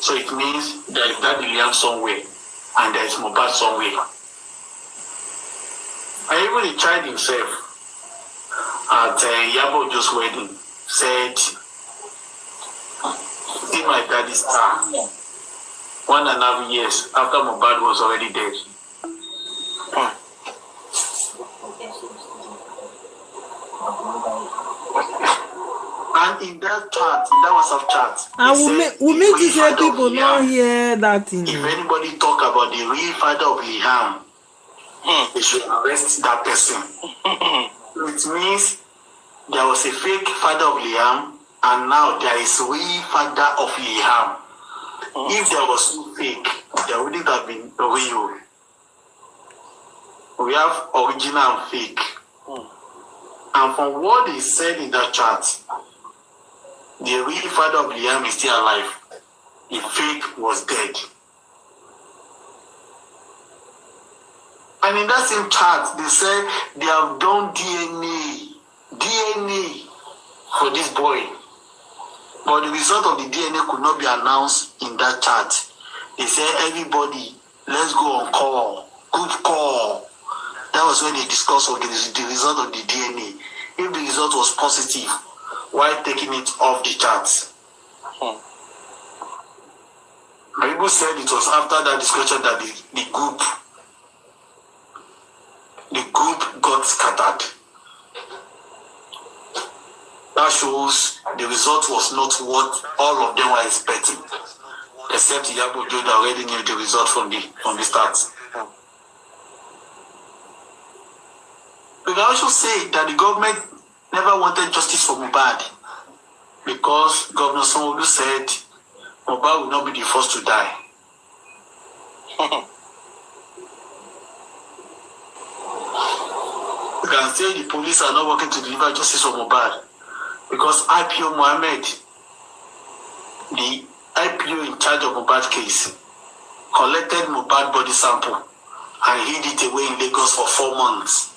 So it means there is Daddy Liam somewhere and there is Mohbad somewhere. And even the child himself at Iyabo Ojo's wedding said, "See my daddy's star." 1.5 years after Mohbad was already dead. And in that chat, in that WhatsApp chat, we make this hear people not hear that thing. If anybody talk about the real father of Liam, they should arrest that person. It means there was a fake father of Liam, and now there is real father of Liam. If there was no fake, there wouldn't have been real. We have original and fake. And from what is said in that chat, the real father of Liam is still alive. The fake was dead. And in that same chat, they said they have done DNA for this boy. But the result of the DNA could not be announced in that chat. They said, everybody, let's go on call, group call. That was when they discussed the result of the DNA. If the result was positive, why taking it off the chart? People said it was after that discussion that the group got scattered. That shows the result was not what all of them were expecting, except Iyabo Ojo that already knew the result from the start. We can also say that the government never wanted justice for Mohbad because Governor Sanwo-Olu said Mohbad will not be the first to die. We can say the police are not working to deliver justice for Mohbad because IPO Mohammed, the IPO in charge of Mohbad case, collected Mohbad body sample and hid it away in Lagos for 4 months.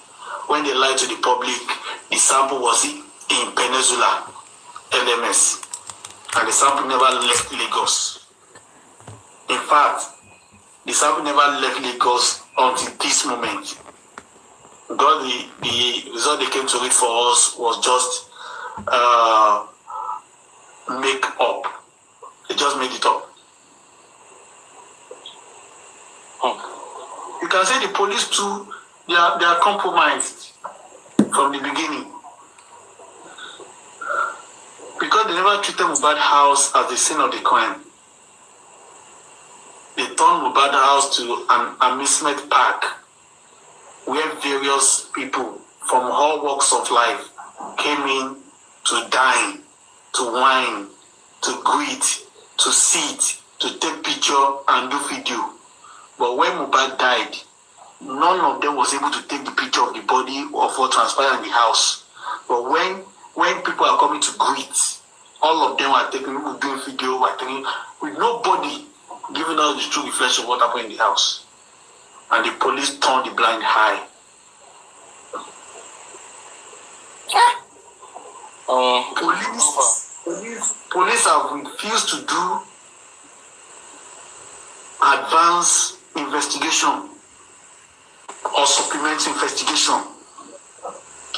When they lied to the public, the sample was in Peninsula, LMS, and the sample never left Lagos. In fact, the sample never left Lagos until this moment. Because the result they came to read for us was just make up. They just made it up. You can say the police too, they are compromised from the beginning. Because they never treated Mohbad house as the scene of the crime. They turned Mohbad house to an amusement park where various people from all walks of life came in to dine, to wine, to greet, to sit, to take picture and do video. But when Mohbad died, none of them was able to take the picture of the body of what transpired in the house. But when people are coming to greet, all of them are taking, people doing video, were taking, with nobody giving us the true reflection of what happened in the house. And the police turned the blind eye. Police have refused to do advanced investigation or supplement investigation.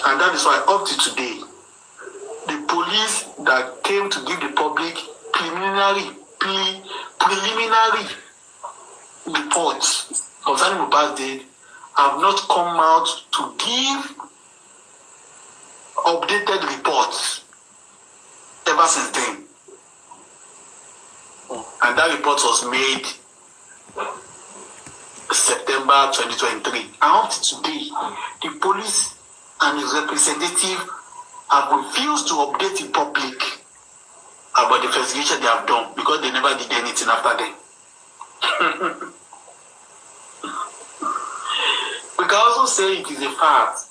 And that is why up to today, the police that came to give the public preliminary reports concerning Mohbad's death have not come out to give updated reports ever since then. And that report was made September 2023. And up to today, the police and its representative have refused to update the public about the investigation they have done because they never did anything after them. We can also say it is a fact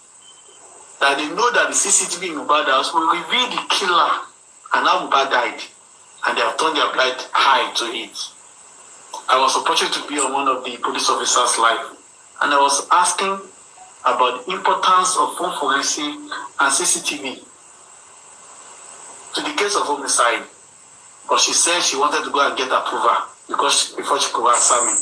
that they know that the CCTV in Mohbad house will reveal the killer and how Mohbad died, and they have turned their blind eye to it. I was opportunity to be on one of the police officers' live, and I was asking about the importance of phone forensic and CCTV to the case of homicide. But she said she wanted to go and get approval before she could answer me.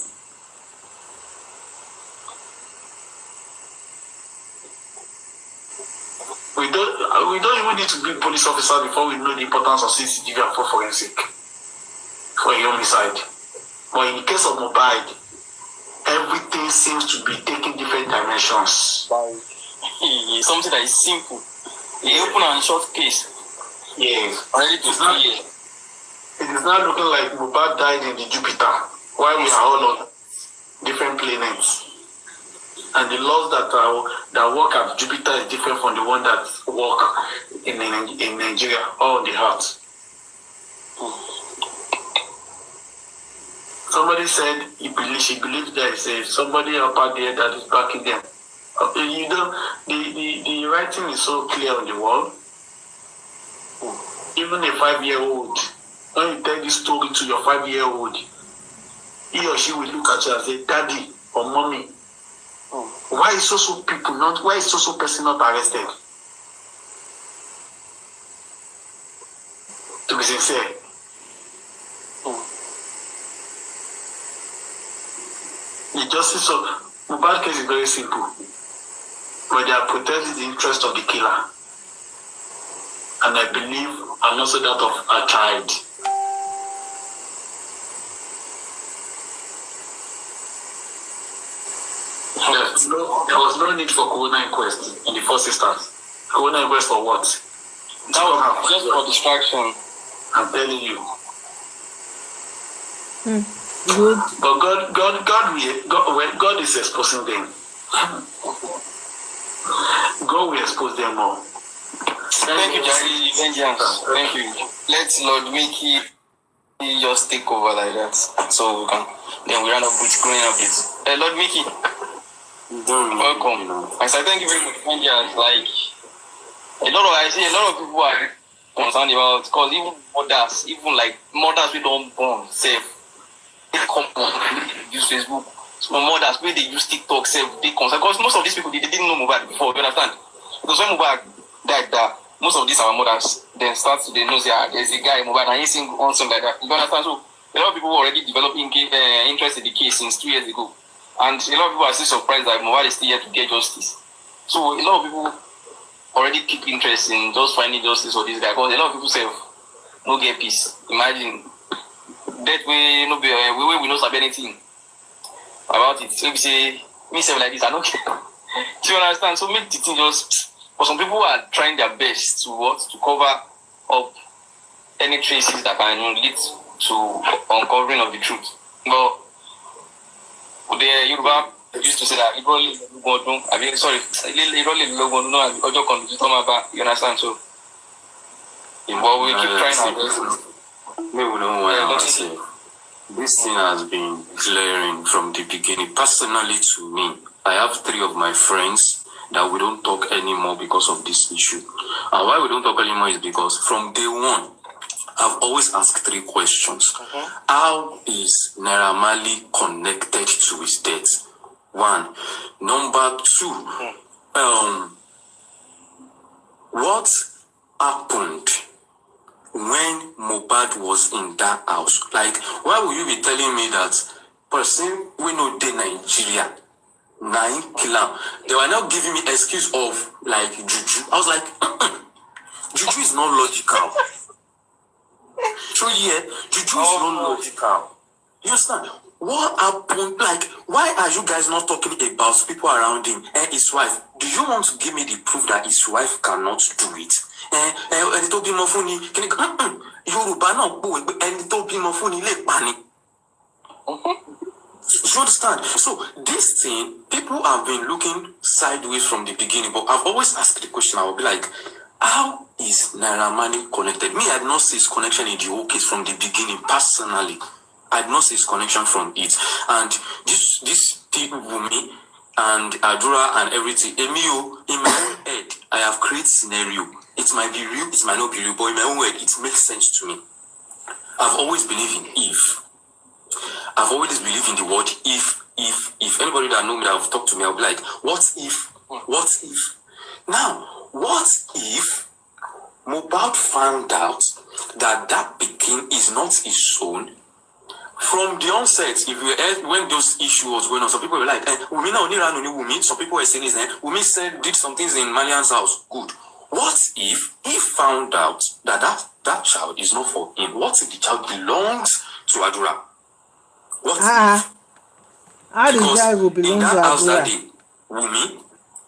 We don't even need to be police officers before we know the importance of CCTV and for forensic for a homicide. But in the case of Mohbad, everything seems to be taking different dimensions. Something that is simple. A open and short case. Yes. Ready to see. It is not looking like Mohbad died in the Jupiter, while we are all on different planets. And the laws that work at Jupiter is different from the one that work in Nigeria or on the Earth. Somebody said she believes there is somebody up out there that is backing them. The writing is so clear on the wall. Even a 5-year-old, when you tell this story to your 5-year-old, he or she will look at you and say, "Daddy or Mommy, why is so person not arrested?" To be sincere. The justice of Mohbad case is very simple, but they are protecting the interest of the killer, and I believe, and also that of a child. There was no need for coroner inquest in the first instance. Coroner inquest for what? That was just for distraction. I'm telling you. Good. But God is exposing them. God will expose them more. Thank you, Jerry. Vengeance. Thank you. Let Lord Mickey just take over like that, so then we run up with growing updates. Lord Mickey, welcome. I say thank you very much, Vengeance. Like I see a lot of people are concerned about, because even mothers we don't born safe. They come on, use Facebook. Some mothers where they use TikTok, they concern, because most of these people they didn't know Mohbad before. You understand? Because when Mohbad died, most of these our mothers then start to know there's a guy Mohbad and he's on something like that. You understand? So a lot of people already developing interest in the case since 2 years ago, and a lot of people are still surprised that Mohbad is still here to get justice. So a lot of people already keep interest in just finding justice for this guy, because a lot of people say no get peace. Imagine that way we not sabi anything about it. So we say me say like this, I don't care. Do you understand? So make the thing just, but some people are trying their best to cover up any traces that can lead to uncovering of the truth. But the Yoruba used to say that you understand? So but we keep trying our best. Maybe we don't want to say. This thing has been glaring from the beginning. Personally, to me, I have 3 of my friends that we don't talk anymore because of this issue. And why we don't talk anymore is because from day one, I've always asked 3 questions. How is Naira Marley connected to his death? 1. Number 2, what happened when Mohbad was in that house? Like, why will you be telling me that person we know in Nigeria, 9 killer? They were now giving me excuse of like juju. I was like, juju is not logical. So yeah, juju is not logical. You understand? What happened? Like, why are you guys not talking about people around him and his wife? Do you want to give me the proof that his wife cannot do it? Ẹni tó bímọ fún ni kíni Yorùbá náà pòwe pé ẹni tó bímọ fún ni lè pa ni. You understand? So this thing, people have been looking sideways from the beginning, but I've always asked the question. I will be like, how is Naira Marley connected? Me, I did not see his connection in the whole case from the beginning. Personally, I did not see his connection from it. And this people, Wummi and Adura and everything, Emio, in my own head, I have created scenario. It might be real, it might not be real, but in my own head, it makes sense to me. I've always believed in if. I've always believed in the word if. If anybody that know me that have talked to me, I'll be like, what if? What if? Now, what if Mohbad found out that Peking is not his own. From the onset, if you heard when those issues was going on, some people were like, Wummi na only ran only Wummi. Some people were saying this, Wummi said did some things in Malian's house. Good. What if he found out that child is not for him? What if the child belongs to Adura? What if? How the child will belong in to that house that Adura? day, Wummi,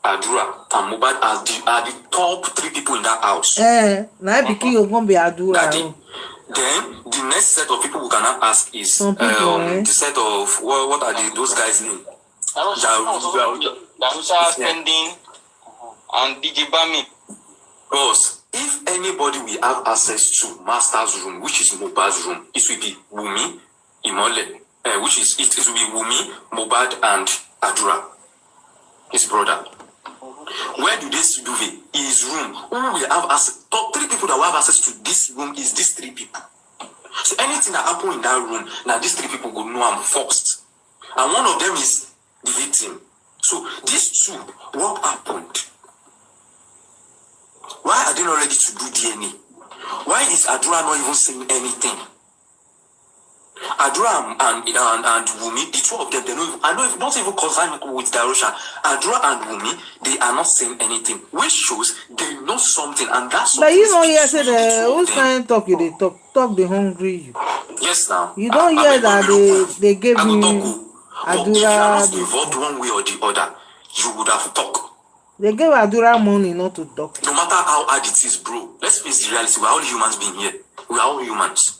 Adura, and Mohbad are the top 3 people in that house. Now Peking you gonna be Adura. That day. Then the next set of people we can now ask is Some people, the set of what are those guys' names? Darusha Spending and DJ Bami. Because if anybody will have access to Master's room, which is Mohbad's room, it will be Wummi, Imole, which is it will be Wummi, Mohbad, and Adura, his brother. Where do they do it? His room. Who will have access? Top 3 people that will have access to this room is these 3 people. So anything that happen in that room, now these 3 people will know I'm first. And one of them is the victim. So these 2, what happened? Why are they not ready to do DNA? Why is Adura not even saying anything? Adura and Wummi, the 2 of them, not even concerned with Darusha. Adura and Wummi, they are not saying anything, which shows they know something, and that's. But you know, you said who's trying to talk? You they talk the hungry you. Yes, now. You don't hear that they gave me Adura. If you are not involved one way or the other, you would have talked. They gave Adura money not to talk. No matter how hard it is, bro. Let's face the reality. We're all humans being here. We are all humans.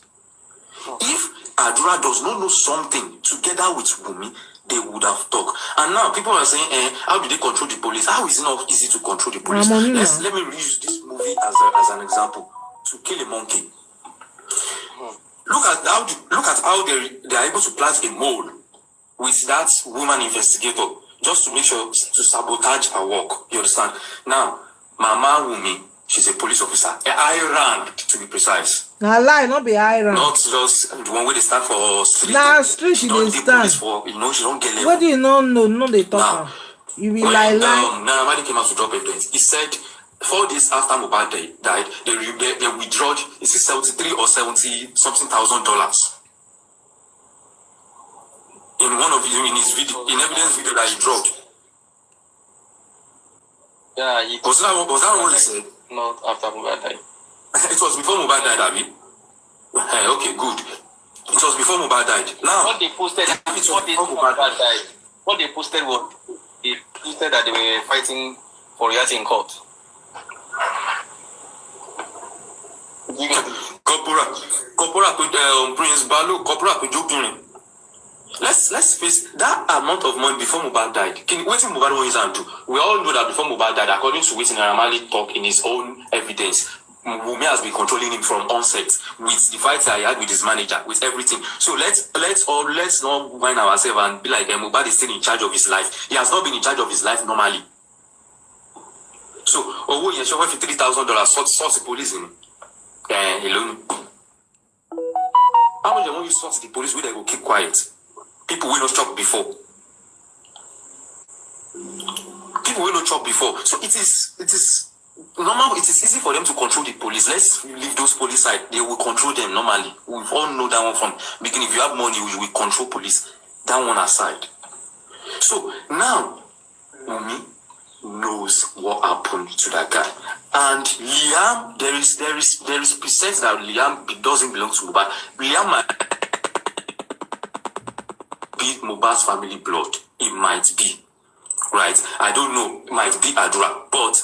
If Adura does not know something together with Wummi, they would have talked. And now people are saying, how do they control the police? How is it not easy to control the police? Let me use this movie as an example. To Kill a Monkey. Look at how they are able to plant a mole with that woman investigator just to make sure to sabotage her work. You understand? Now, Mama Wummi, she's a police officer, high rank to be precise. Now lie, not be high rank. Not just the one where they stand for street. Nah, street she dey stand. For, she don't get level. What do you know? No, they talk. You be lie. Now, when he came out to drop evidence, he said 4 days after Mohbad died, they withdrew, is it 73 or 70 something $1,000 in one of his video, in evidence video that he dropped. Yeah, was that what he said? Not after Mohbad died. It was before Mohbad died, Abi. Okay, good. It was before Mohbad died. Now, what they posted was they posted that they were fighting for reality in court. Corpora Prince Balu, Corpora Pujukini. Let's face that amount of money before Mohbad died. What Mohbad wants to do? We all know that before Mohbad died, according to what Naramali talk in his own evidence, Wummi has been controlling him from onset with the fights that he had with his manager, with everything. So let's not wind ourselves and be like Mohbad is still in charge of his life. He has not been in charge of his life normally. So, you're sure for $3,000 sort the police in alone. How much you sort the police where they will keep quiet? People will not chop before. People will not chop before. So it is normal. It is easy for them to control the police. Let's leave those police side. They will control them normally. We all know that one from beginning. If you have money, you will control police. That one aside. So now, Wummi knows what happened to that guy. And Liam, there is percent that Liam doesn't belong to Mohbad. Liam might be Mohbad's family blood. It might be. Right? I don't know. It might be Adura. But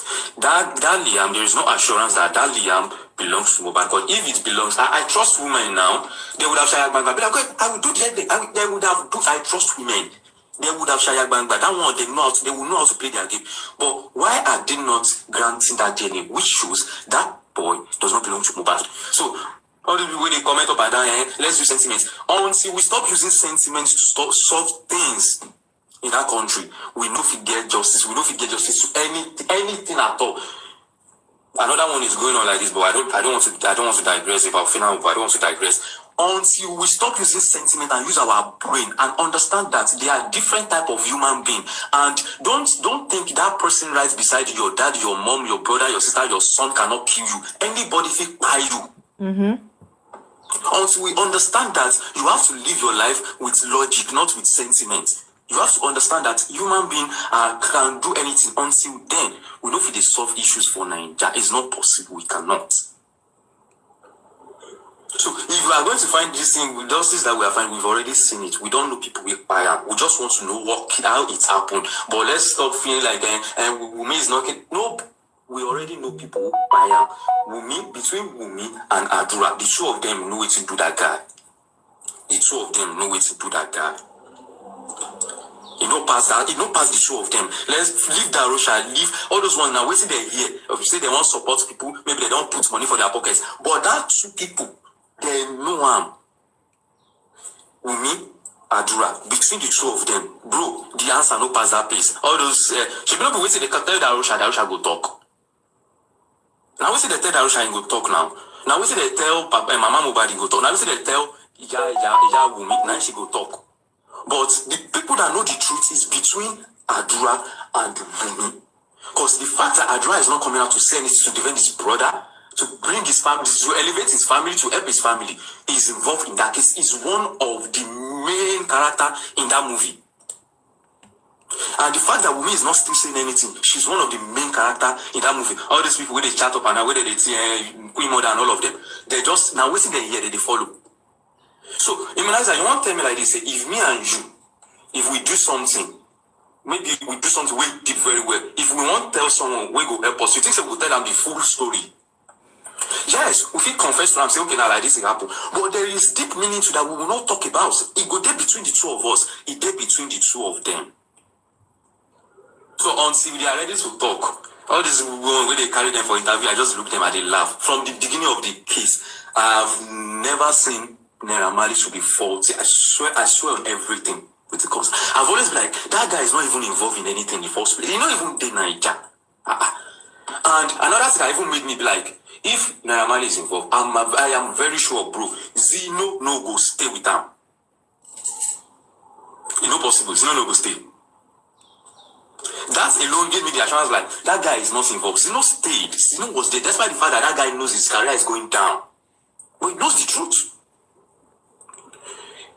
that Liam, there is no assurance that Liam belongs to Mohbad. Because if it belongs, I trust women now. They would have Shaya Banga. Be like, okay, I will do the thing. They would have do. I trust women. They would have Shaya Banga. That one, they will know how to play their game. But why are they not granting that DNA? Which shows that boy does not belong to Mohbad. So all the people when they comment up and down, let's use sentiments. Until we stop using sentiments to solve things in that country, we know if we get justice. We know if we get justice to anything at all. Another one is going on like this, but I don't want to digress about final. I don't want to digress. Until we stop using sentiment and use our brain and understand that they are different type of human being, and don't think that person right beside your dad, your mom, your brother, your sister, your son cannot kill you. Anybody feel buy you. Until we understand that you have to live your life with logic, not with sentiment. You have to understand that human beings can do anything. Until then, we know if they solve issues for Nigeria. It's not possible. We cannot. So if we are going to find this thing, with those things that we are finding, we've already seen it. We don't know people with fire. We just want to know how it happened. But let's stop feeling like Wummi is not. No, we already know people with fire. Between Wummi and Adura, the two of them know what to do that guy. The two of them know what to do that guy. You know, past that, you know, past the two of them. Let's leave that Russia, leave all those ones now. Wait till they're here. If you say they want to support people, maybe they don't put money for their pockets. But that two people, they know harm. Wummi, Adura, between the two of them, bro, the answer no pass that place. All those, she will not be waiting. They can tell that Russia go talk. Now we see they tell that Russia go talk now. Now we see they tell Mama Mohbad go talk. Now we see they tell Iya Wummi, now she go talk. But the people that know the truth is between Adura and Wummi. Because the fact that Adura is not coming out to say anything to defend his brother, to bring his family, to elevate his family, to help his family, is involved in that case, is one of the main character in that movie. And the fact that Wummi is not still saying anything, she's one of the main character in that movie. All these people where they chat up and where they see Queen Mother and all of them, they just now waiting they hear, they follow. So, Immunizer, you want to tell me like this, if me and you, if we do something, maybe we do something we did very well, if we want to tell someone we go help us, you think so we'll tell them the full story? Yes, we feel confess to them, say, okay, now like this will happen. But there is deep meaning to that we will not talk about. It go there between the two of us, it there between the two of them. So until they are ready to talk, all these women, when they carry them for interview, I just look at them and they laugh. From the beginning of the case, I've never seen Naira Marley to be faulty. I swear on everything. Because I've always been like, that guy is not even involved in anything in the first place. He's not even the Niger. And another thing that even made me be like, if Naira Marley is involved, I am very sure, bro, Zino no go stay with them. It's not possible. Zino no go stay. That alone gave me the assurance like, that guy is not involved. Zino stayed. Zino was there. Despite the fact that guy knows his career is going down. But he knows the truth.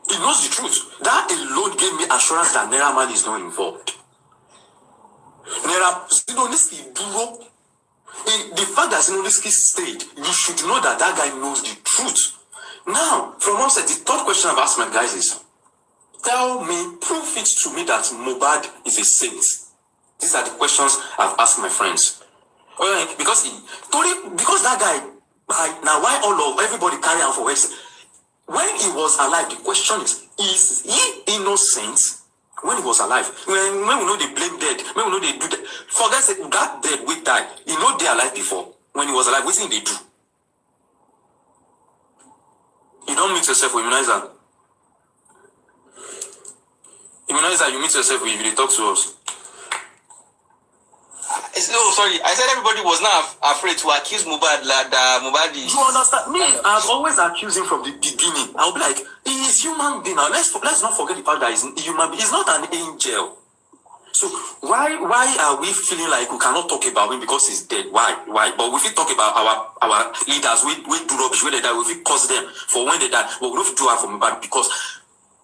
He knows the truth. That alone gave me assurance that Naira Marley is not involved. Zinoniski duro. The fact that Zinoniski stayed, you should know that guy knows the truth. Now, from one side, the third question I've asked my guys is, tell me, prove it to me that Mohbad is a saint. These are the questions I've asked my friends. Because that guy, now why everybody carry on for X? When he was alive, the question is he innocent? When he was alive, when we know they blame dead, when we know they do that, forget that dead we die. He know they alive before. When he was alive, what thing they do? You don't mix yourself with Immunizer. Immunizer, you mix yourself with if they talk to us. No, sorry. I said everybody was not afraid to accuse Mohbad that Mohbad is... You understand? Me, I've always accused him from the beginning. I'll be like, he is human being. Now, let's not forget the fact that he's a human being. He's not an angel. So why are we feeling like we cannot talk about him because he's dead? Why? But we feel talk about our leaders. We do rubbish when they die. We feel curse them for when they die. But we don't do it for Mohbad because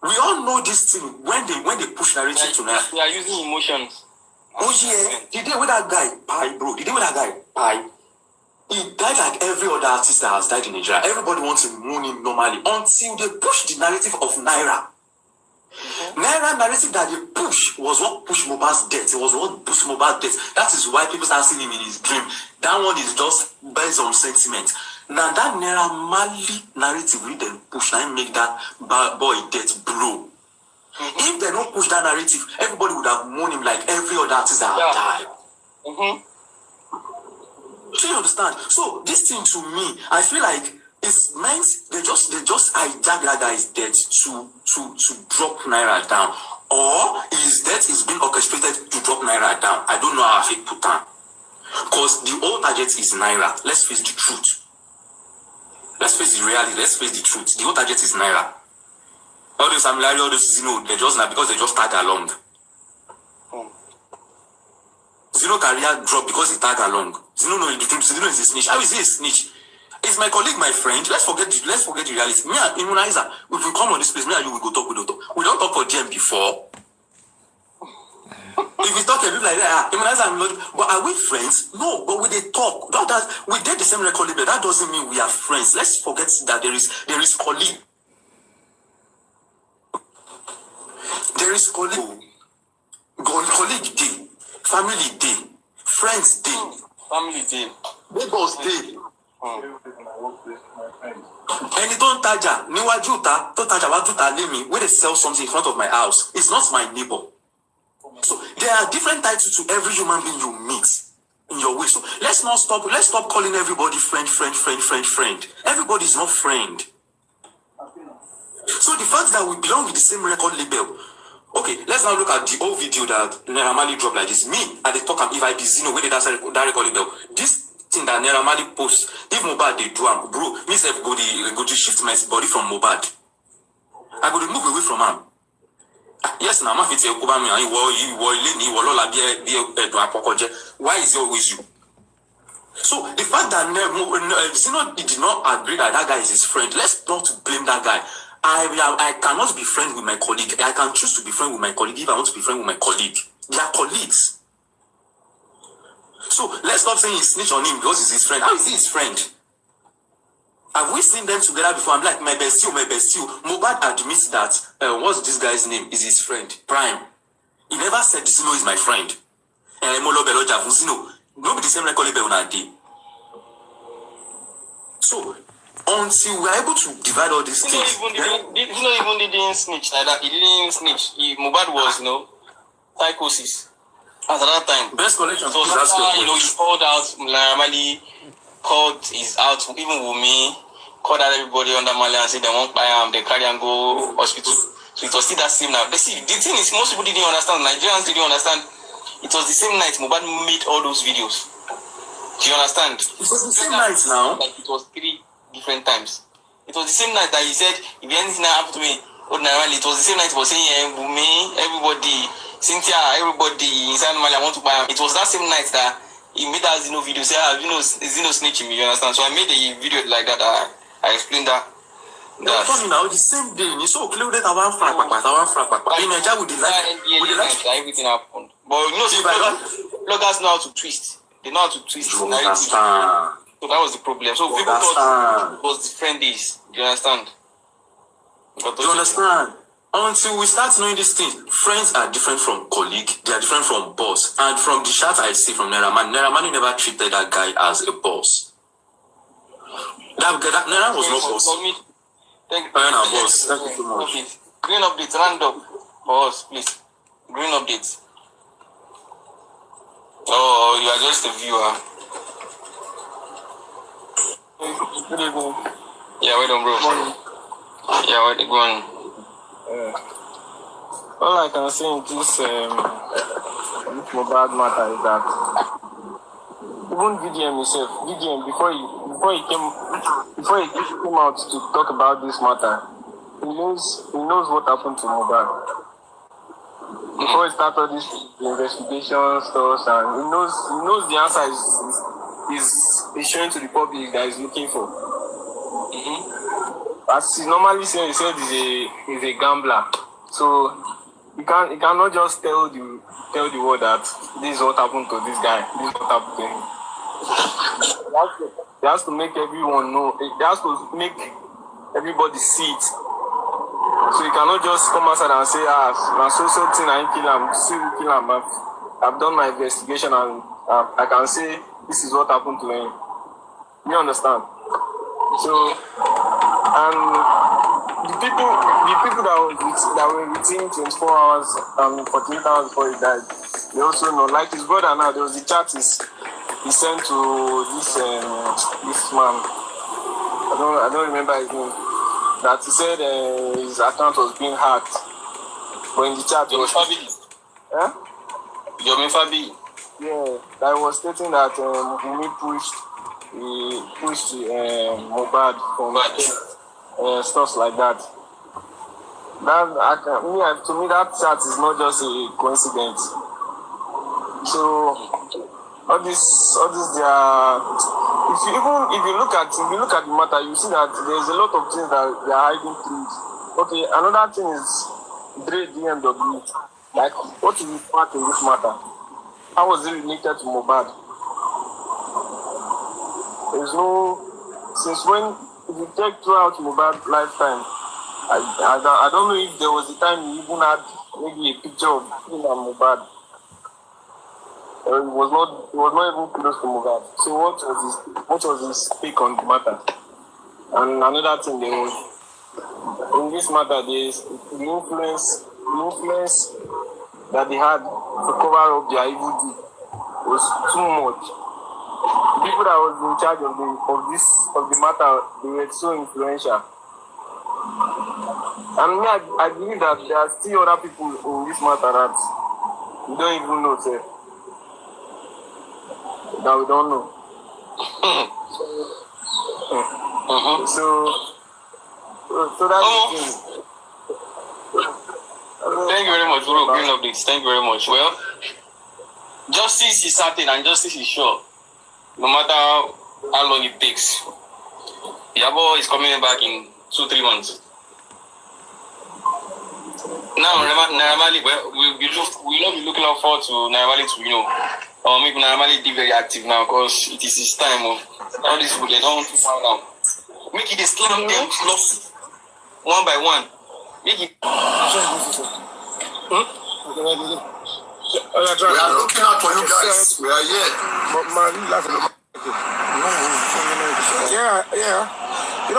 we all know this thing. When they push narrative tonight, they are using emotions. Oh yeah, the day with that guy, bro. The day with that guy, he died like every other artist that has died in Nigeria. Everybody wants to mourn him normally until they push the narrative of Naira. Naira narrative that they push was what pushed Mohbad's death. It was what pushed Mohbad's death. That is why people start seeing him in his dream. That one is just based on sentiment. Now that Naira Marley narrative we then push and make that boy death blow. If they don't push that narrative, everybody would have mourned him like every other artist that have died. Do you understand? So this thing to me, I feel like it's meant they just hijack that guy's death to drop Naira down, or his death is being orchestrated to drop Naira down. I don't know how I put down, because the whole target is Naira. Let's face the truth. Let's face the reality. Let's face the truth. The whole target is Naira. All those familiarity, all those they just now because they just tag along. Zero career drop because he tag along. Zero is a snitch. How is he a snitch? Is my colleague my friend? Let's forget the reality. Me and Immunizer, if we come on this place, me and you will go talk. We don't talk for GM before. If we talk a bit like that, Immunizer, I'm not. But are we friends? No, but we they talk. That we did the same record label. That doesn't mean we are friends. Let's forget that there is colleague. There is colleague. Colleague day, family day, friends day, family day, neighbors day. Ẹni tó ń tajà níwájú ta tó tajà wájú ta lé mi where they sell something in front of my house is not my neighbor. So there are different titles to every human being you meet in your way. So let's stop calling everybody friend. Everybody is not friend. So the fact that we belong with the same record label. Okay, let's now look at the old video that Naira Marley dropped like this. Me, at the talk, if I be Zeno, where did that record label? This thing that Naira Marley posts, if Mohbad they do, bro, me self go to shift my body from Mohbad. I go to move away from him. Yes, now I'm fit to go me. Why is it always you? So the fact that Zeno did not agree that guy is his friend, let's not blame that guy. I cannot be friends with my colleague. I can choose to be friends with my colleague if I want to be friends with my colleague. They are colleagues. So let's stop saying he snitched on him because he's his friend. How is he his friend? Have we seen them together before? I'm like, my bestie. Mohbad admits that, what's this guy's name? Is his friend. Prime. He never said Zeno is my friend. Nobody the same record label on that day. So, until we're able to divide all these things. He didn't snitch like that. He didn't snitch. Mohbad was, psychosis. At that time. Best collection. So that's why, he called out Naira Marley, called his out, even Wummi, called out everybody under Marley and said they won't buy him, they carry and go hospital. So it was still that same now. The thing is, most people didn't understand. Nigerians didn't understand. It was the same night Mohbad made all those videos. Do you understand? It was the same night now. Like it was 3 different times. It was the same night that he said, if anything happened to me, it was the same night he was saying, Wummi, everybody, Cynthia, everybody inside Mali, I want to buy him. It was that same night that he made that Zeno video, say, Zeno snitching me, you understand? So I made a video like that, I explained that. Now, the same day, you saw clear that our frack, in Nigeria with the life, everything happened. But bloggers know how to twist. They know how to twist. You understand? So that was the problem. So people thought it was different days. Do you understand? Do you understand? Until we start knowing these things, friends are different from colleague, they are different from boss. And from the shots I see from Naira Marley never treated that guy as a boss. That Naira was no boss. Thank you. Boss. Thank you so much. Green updates, random for us, please. Green updates. Oh, you are just a viewer. Good evening. Yeah, wait on, bro. Yeah, wait, go on. All I can say in this Mohbad matter is that even VDM himself, before he came out to talk about this matter, he knows what happened to Mohbad. Before he started this investigation stuff, and he knows the answer is showing to the public that he's looking for. As he normally said, he's a gambler. So he cannot just tell the world that this is what happened to this guy. This is what happened to him. He has to make everyone know. He has to make everybody see it. So you cannot just come outside and say, my so thing I kill him, still kill him. I've done my investigation and I can say this is what happened to him. You understand? So, and the people that were with him 24 hours and 48 hours before he died, they also know. Like his brother now, there was the chat he sent to this man. I don't remember his name. That he said his account was being hacked. But in the chat, yeah, that was stating that Wummi pushed Mohbad from stuff like that. To me, that chat is not just a coincidence. So all this if you look at the matter, you see that there's a lot of things that they are hiding through it. Okay, another thing is Dre DMW. Like, what is his part in this matter? How was it related to Mohbad? There's no, since when, if you take throughout Mohbad's lifetime, I don't know if there was a time he even had maybe a picture of him and Mohbad. It was not even close to Mohbad. So what was his take on the matter? And another thing, there was, in this matter, there's the influence that they had to cover up their evil deed was too much. The people that was in charge of the matter, they were so influential. And me, I believe that there are still other people in this matter that we don't even know, sir. That we don't know. So that's the thing. Thank you very much for bringing up this. Thank you very much. Well, justice is certain and justice is sure. No matter how long it takes. Iyabo is coming back in 2-3 months. Now, normally, we'll not be looking out forward to normally to, make normally be very active now because it is his time. All these people, they don't want to find out. Make it a slam them close, one by one. Make it. We are looking out for you guys. We are here. Yeah.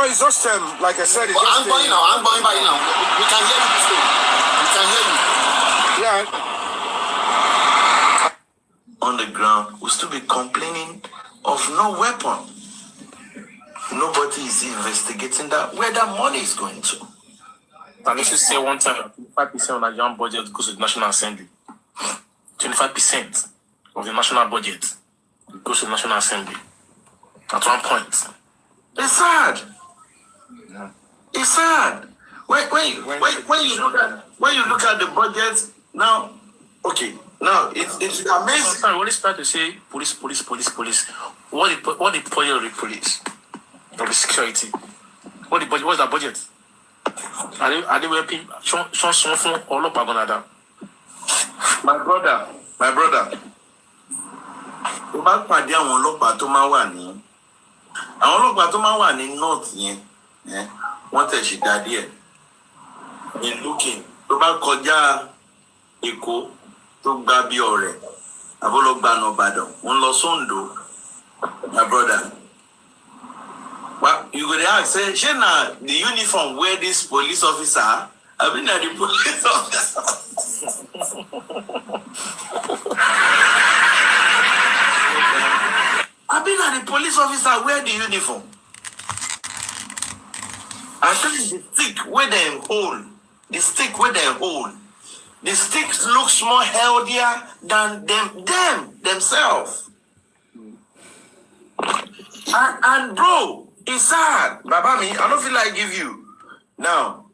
It's just like I said. It's I'm going now. We can hear you too. We can hear you. Yeah. On the ground, we'll still be complaining of no weapon. Nobody is investigating that where that money is going to. And let's just say one time, 25% of the Nigerian budget goes to the National Assembly. 25% of the national budget goes to the National Assembly. At one point. It's sad. Yeah. It's sad. When you look at the budget now, okay. Now it's amazing. Sometimes when they start to say police, what the budget of the police, of the security? What's the budget? Are they weapon? My brother. Tó bá pàdé àwọn ọlọ́pàá tó máa wà ní north yẹn, wọ́n tẹ̀ ṣe dá díẹ̀. In looking, tó bá kọjá Èkó tó gba bí ọ̀rẹ́, àbólọ́gbà náà Ìbàdàn, wọ́n lọ sóńdó. My brother. Well, you go there and say, "She na the uniform where this police officer? I've been at the police officer." I've been at the police officer wear the uniform. I tell you the stick where they hold. The stick looks more healthier than themselves. And bro, it's sad. Babami, I don't feel like give you. Now,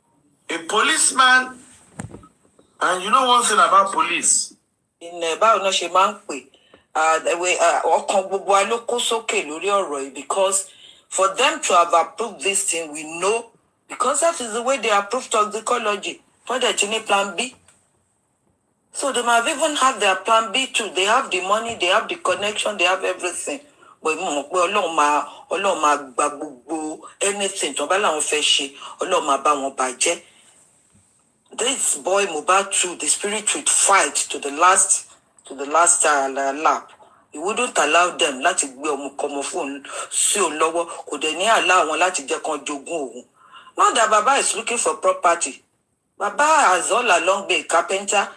a policeman, and you know one thing about police. In báwo náà ṣe máa ń pè ọkàn gbogbo wa ló kó sókè lórí ọ̀rọ̀ yìí because for them to have approved this thing we know because that is the way they approved toxicology for the Chini plan B. So they might even have their plan B too. They have the money, they have the connection, they have everything. But Ọlọ́run máa gba gbogbo anything tó bá láwọn fẹ́ ṣe Ọlọ́run máa bá wọn bàjẹ́. This boy Mohbad too, the spirit would fight to the last lap. He wouldn't allow them láti gbé ọmọ fún sí òun lọ́wọ́ kò dẹ̀ ní allow wọn láti jẹ́ kan jogún òun. Not that Baba is looking for property. Baba has all along been a carpenter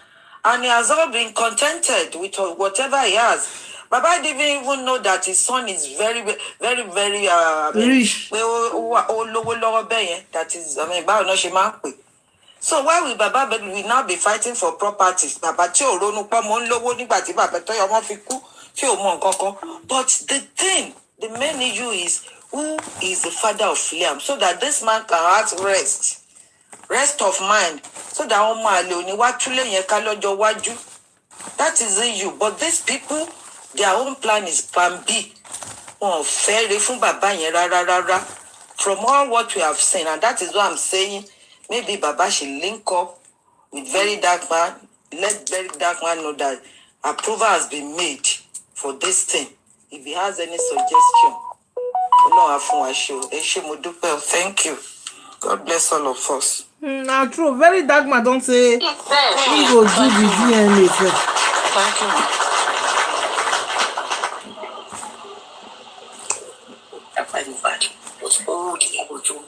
and he has all been contented with whatever he has. Baba didn't even know that his son is very, very, very rich. That is, báwo náà ṣe máa ń pè. So why will Baba will now be fighting for properties? Baba tí ò ronú pọ́ mọ́ ń lówó nígbà tí bàbá tó yọ ọmọ fi kú tí ò mọ nǹkan kan. But the main issue is who is the father of Liam so that this man can have rest of mind so that ọmọ àlè ò ní wá túlé yẹn ká lọ́jọ́ wájú. That is the issue. But these people, their own plan is plan B. wọn ò fẹ́ re fún bàbá yẹn rárá. From all what we have seen, and that is why I'm saying maybe Baba should link up with Very Dark Man. Let Very Dark Man know that approval has been made for this thing. If he has any suggestion, thank you. God bless all of us. Now true. Very Dark Man don't say he go do the DNA first. Thank you. Was hold Iyabo Ojo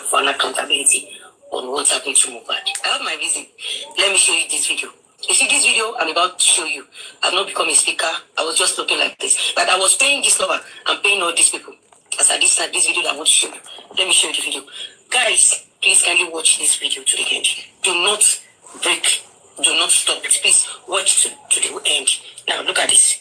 for an accountability on what's happening to Mohbad. I have my reason. Let me show you this video. You see this video I'm about to show you. I've not become a speaker. I was just looking like this. But I was paying this lover. I'm paying all these people. As I this video that I want to show you. Let me show you the video. Guys, please kindly watch this video to the end. Do not break. Do not stop it. Please watch to the end. Now look at this.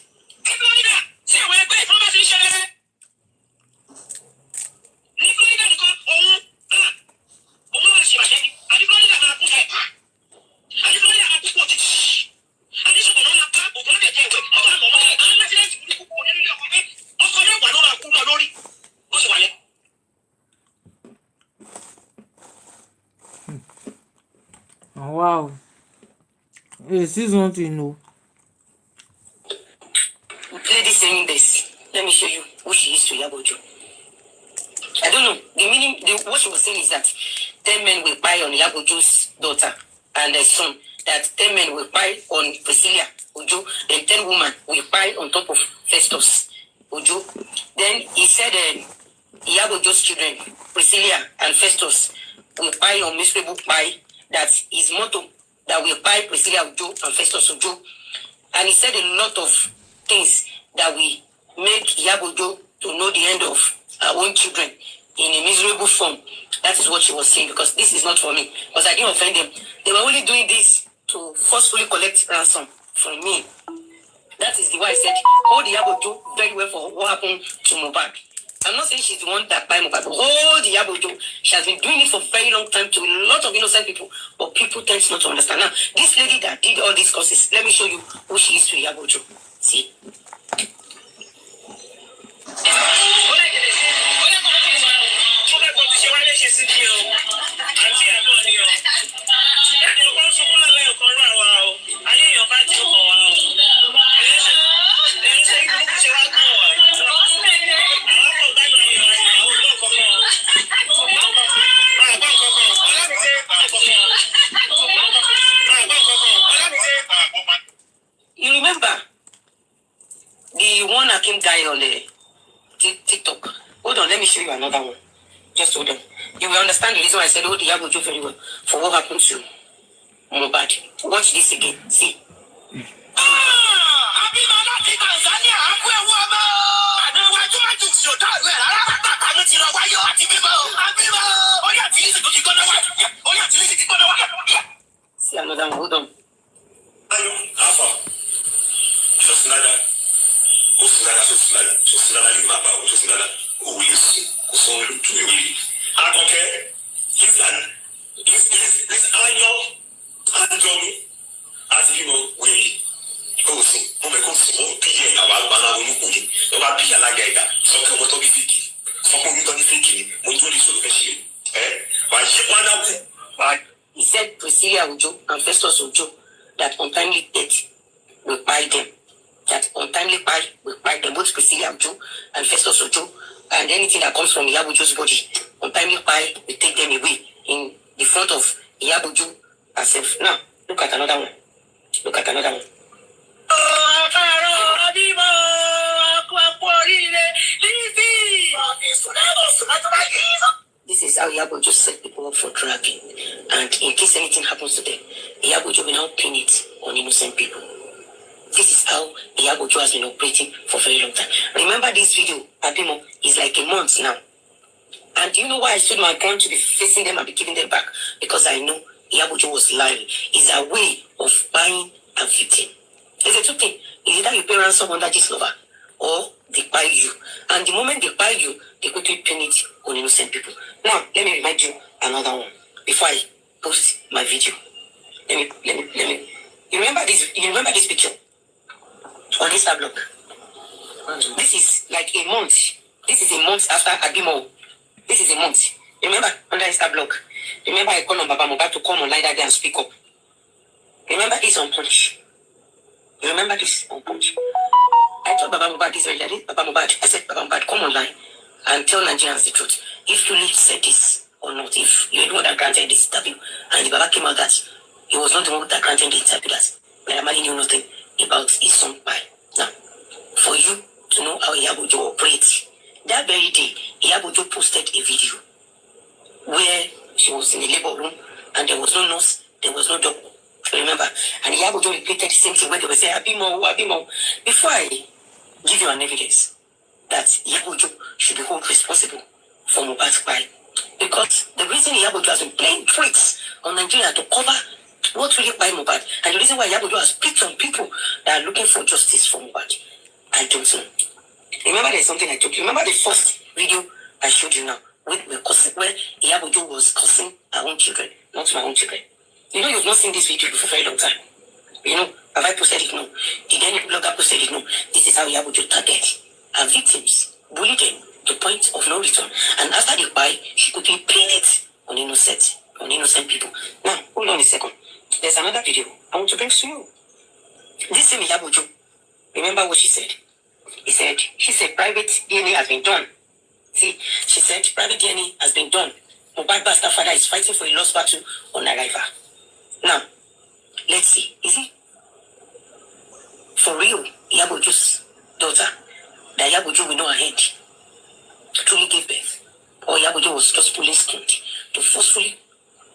Oh, wow. This is not you know. Lady saying this. Let me show you who she is to Iyabo Ojo. I don't know. The meaning, what she was saying is that 10 men will buy on Iyabo Ojo's daughter and their son. That 10 men will buy on Priscilla Ojo. Then 10 women will buy on top of Festus Ojo. Then he said Iyabo Ojo's children, Priscilla and Festus, will buy on miserable buy. That's his motto. That will buy Priscilla Ojo and Festus Ojo. And he said a lot of things that will make Iyabo Ojo to know the end of our own children in a miserable form. That is what she was saying, because this is not for me. Because I didn't offend them. They were only doing this to forcefully collect ransom from me. That is the why I said, hold Iyabo Ojo very well for what happened to Mohbad. I'm not saying she's the one that buy Mohbad, but hold Iyabo Ojo. She has been doing it for a very long time to a lot of innocent people, but people tend not to understand. Now, this lady that did all these causes, let me show you who she is to Iyabo Ojo. See? You remember the one Akim guy on the TikTok? Hold on, let me show you another one. Just hold on. You will understand the reason why I said hold Iyabo Ojo very well for what happened to Mohbad. Watch this again. See. See another one. Hold on. He said Priscilla Ojo and Festus Ojo that untimely death will buy them. That untimely buy will buy them, both Priscilla Ojo and Festus Ojo, and anything that comes from Iyabo Ojo's body, untimely buy will take them away in the front of Iyabo Ojo herself. Now, look at another one. Look at another one. This is how Iyabo Ojo set people up for dragging. And in case anything happens to them, Iyabo Ojo will now pin it on innocent people. This is how Iyabo Ojo has been operating for a very long time. Remember this video, Abimo, is like a month now. And do you know why I stood my ground to be facing them and be giving them back? Because I know Iyabo Ojo was lying. It's a way of buying and fitting. It's a two thing. Is either you pay ransom under this lover, or they buy you. And the moment they buy you, they quickly pin it on innocent people. Now, let me remind you another one before I post my video. Let me. You remember this picture on this tabloid? This is like a month. This is a month after Abimo. This is a month. Remember, under Insta blog. Remember, I called on Baba Mohbad to come online that day and speak up. Remember this on Punch. You remember this on Punch? I told Baba Mohbad this earlier. Baba Mohbad, I said, Baba Mohbad, come online and tell Nigerians the truth. If you said this or not, if you're the one that granted this interview, and the Baba came out that he was not the one that granted the interview, that Naira knew nothing about his son. Now, for you to know how Iyabo Ojo operates, that very day, Iyabo Ojo posted a video where she was in the labor room and there was no nurse, there was no doctor. Remember? And Iyabo Ojo repeated the same thing where they were saying, Abimo. Before I give you an evidence that Iyabo Ojo should be held responsible for Mohbad's crime, because the reason Iyabo Ojo has been playing tricks on Nigeria to cover what really by Mohbad, and the reason why Iyabo Ojo has picked on people that are looking for justice for Mohbad, I don't know. Remember, there's something I told you. Remember the first video I showed you now, where Iyabo Ojo was cursing our own children, not my own children. You know, you've not seen this video for a very long time. You know, have I posted it? No. Did any blogger posted it? No. This is how Iyabo Ojo targeted her victims, bullied them to point of no return. And after they buy, she could be pin it on innocent people. Now, hold on a second. There's another video I want to bring to you. This same Iyabo Ojo, remember what she said? She said private DNA has been done. See, she said private DNA has been done. Mohbad bastard father is fighting for a lost battle on arrival. Now, let's see. Is it for real Iyabo Ojo's daughter that Iyabo Ojo will know her head truly gave birth? Or Iyabo Ojo was just pulling stunt to forcefully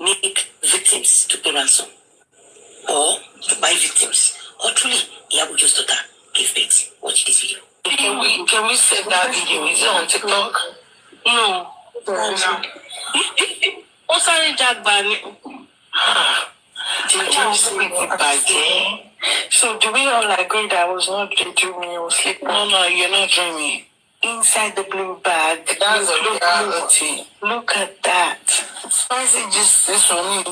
make victims to pay ransom? Or to buy victims? Or truly Iyabo Ojo's daughter gave birth? Watch this video. Can we save that video? Is it on TikTok? No. What's our Jack Bunny? So do we all agree that I was not dreaming or sleeping? No, you're not dreaming. Inside the blue bag. That's a reality. Look at that. Spicy just this one.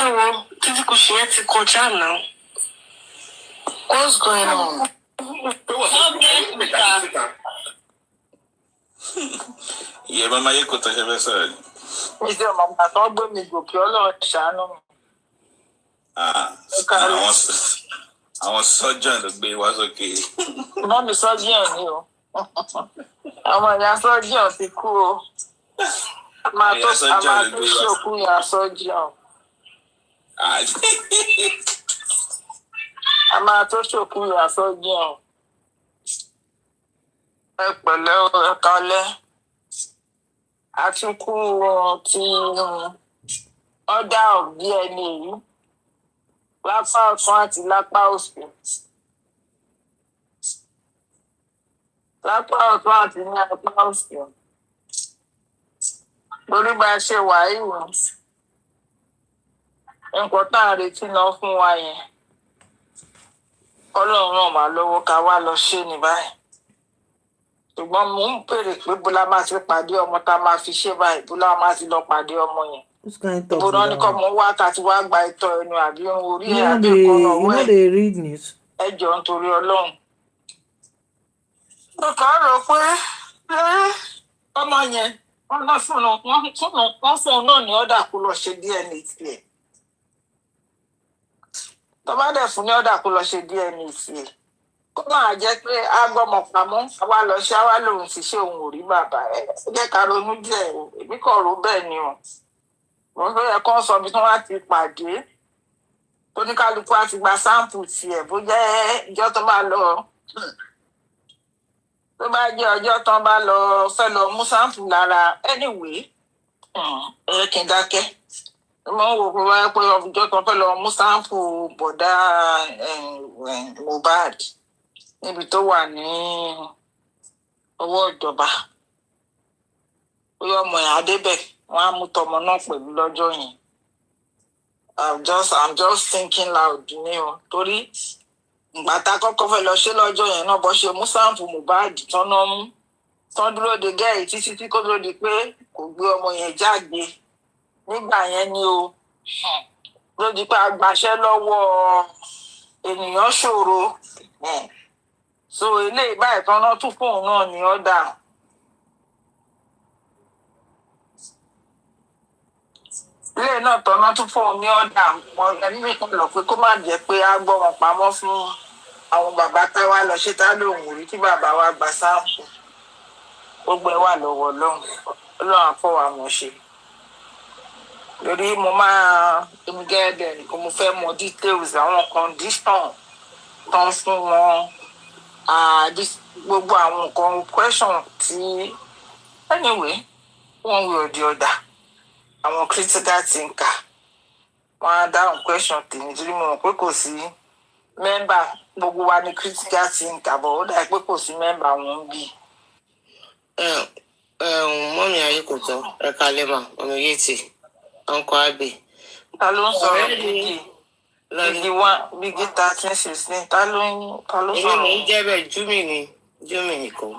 Oh, now. What's going on? Yeah, Mama, you could have ever said. I was surgeon the baby was okay. Not the surgeon, you. I'm a surgeon, cool. I'm a surgeon. I'm a surgeon. Pẹ̀lẹ́ kalẹ̀ àtúnkù ti ọ̀dà ọ̀bí ẹni yìí lápá ọ̀tún àti lápá òsì. Lápá ọ̀tún àti ní apá òsì. Lórí bá a ṣe wà yìí, nǹkan tá a retí lọ fún wa yẹn. Ọlọ́run ràn wá lọ́wọ́ ká wá lọ ṣe ní báyìí. Ṣùgbọ́n mò ń bèrè pé bọ́lá máa ti pàdé ọmọ tá a máa fi ṣe báyìí, bọ́lá máa ti lọ pàdé ọmọ yẹn. Bọ́lá ní kọ́ mọ wá ká ti wá gba ìtọ́ ẹnu àbí orí ẹ̀ àbí ìkọ́nà ọwọ́ ẹ̀. Ẹ jọ nítorí Ọlọ́run. Mo kàn rò pé ọmọ yẹn wọ́n fún un náà ní ọ̀dà kó lọ ṣe DNA tiẹ̀. Tó bá dẹ̀ fún ní ọ̀dà kó lọ ṣe DNA tiẹ̀. Kó máa jẹ́ pé agbọ́mọ pamọ́ àwa lọ ṣe àwa lòun ti ṣe òun ò rí bàbá ẹ̀ jẹ́ ká ronú díẹ̀ o èmi kàn rò bẹ́ẹ̀ ni o mo fẹ́ yẹ kó sọ bí tí wọ́n á ti pàdé tóníkálukú á ti gba sáǹpù tiẹ̀ bó jẹ́ ìjọ tó bá lọ tó bá jẹ́ ọjọ́ tó bá lọ fẹ́ lọ mú sáǹpù lára anyway ẹ kí n dákẹ́ mo ń wò pé wáyé pé ọjọ́ tó fẹ́ lọ mú sáǹpù bọ̀dá Mohbad níbi tó wà ní ọwọ́ ìjọba bóyá ọmọ yẹn adébẹ̀ wọ́n á mú tọmọ náà pẹ̀lú lọ́jọ́ yẹn I'm just thinking loud ni o torí ìgbà tá a kọ́kọ́ fẹ́ lọ ṣe lọ́jọ́ yẹn náà bọ́ ṣe mú sáǹpù Mohbad tọ́nà mú tán dúró de gẹ́ẹ̀ títí tí kó dúró di pé kò gbé ọmọ yẹn jáde nígbà yẹn ni o ló di pé agbaṣẹ́ lọ́wọ́ ènìyàn ṣòro so eléyìí báyìí tán náà tún fóun náà ní ọ̀dà ilé náà tọ́nà tún fóun ní ọ̀dà mọ ẹni nìkan lọ pé kó má jẹ́ pé á gbọ́ wọn pamọ́ fún àwọn bàbá táwa lọ ṣe tá lóhùn rí kí bàbá wa gba sáàpù gbogbo ẹ̀ wà lọ́wọ́ Ọlọ́run àfọwọ́ àwọn ṣe lórí mo máa ń gẹ́gẹ́ nìkan mo fẹ́ mọ details àwọn condition tán fún wọn gbogbo àwọn nǹkan question tí anyway one way or the other àwọn critical thinker wọn á dáhùn question tèmi torí mo mọ̀ pé kò sí mẹ́mbà gbogbo wa ní critical thinker bọ̀ ó dà pé kò sí mẹ́mbà wọn bí. Mọ́mí ayé kò tán ẹ̀ka lẹ́mà ọmọ yé tì ọkọ̀ àgbè. Ta ló ń sọ̀rọ̀ bígí 13-16 ta ló sọ̀rọ̀. èmi mò ń jẹ́ bẹ́ẹ̀ júmì nìkan.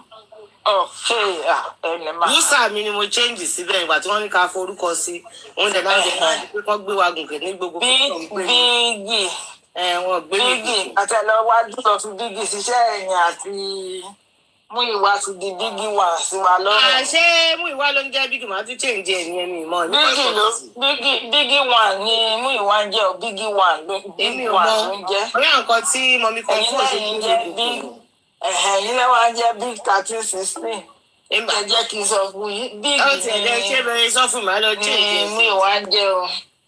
Musa mi ni mo change síbẹ̀ ìgbà tí wọ́n ní ká forúkọ sí wọ́n dẹ̀ láti pé kọ́ gbé wa gùnkè ní gbogbo. bígì wọ́n gbé mi bígì àtẹlẹwájú lọ fi bígì ṣiṣẹ́ ẹ̀yìn àti mú ìwà ti di bígì wà sí wa lọ́rùn. ṣé mú ìwà ló ń jẹ́ bígì máa tún change ẹ̀ ní ẹ̀mí ìmọ̀ nípa bígì wà ní mú ìwà ń jẹ́ ò bígì wà ló ń jẹ́. orí nǹkan tí mọ̀mí kan fún òṣèlú ẹ̀yìn lẹ́wọ̀n á jẹ́ big 13-16 ẹ jẹ́ kí n sọ fún yín big ó ti ẹ̀jẹ̀ ṣé bẹ̀rẹ̀ sọ fún mi á lọ jẹ́ ìjẹ́ mi ò wá jẹ́ o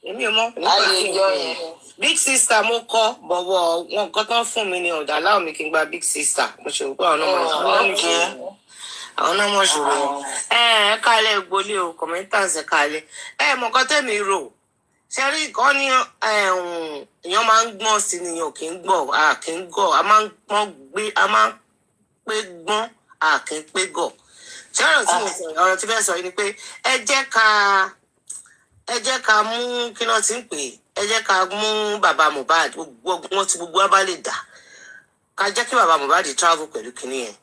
èmi ò mọ̀ láyé ìjọ yẹn. big sister mo kọ́ bọ̀wọ̀ wọn nǹkan tán fún mi ní ọ̀dà láwọn mi kí n gba big sister mo ṣe wípé àwọn náà mọ̀ ṣòro ẹ kálẹ̀ gbolé o commenters ẹ kálẹ̀ mọ̀ nǹkan tẹ̀mí rò ṣe rí nǹkan ní èèyàn máa ń gbọ́n sí ni èèyàn kì í gbọ́ kì í gọ̀ a máa ń pé gbọ́n àkín pé gọ̀ ṣé ọ̀rọ̀ tí fẹ́ sọ yìí ni pé ẹ jẹ́ ká mú kí náà ti ń pè ẹ jẹ́ ká mú bàbá Mohbad wọn tí gbogbo wa bá lè dà ká jẹ́ kí bàbá Mohbad travel pẹ̀lú kinní yẹn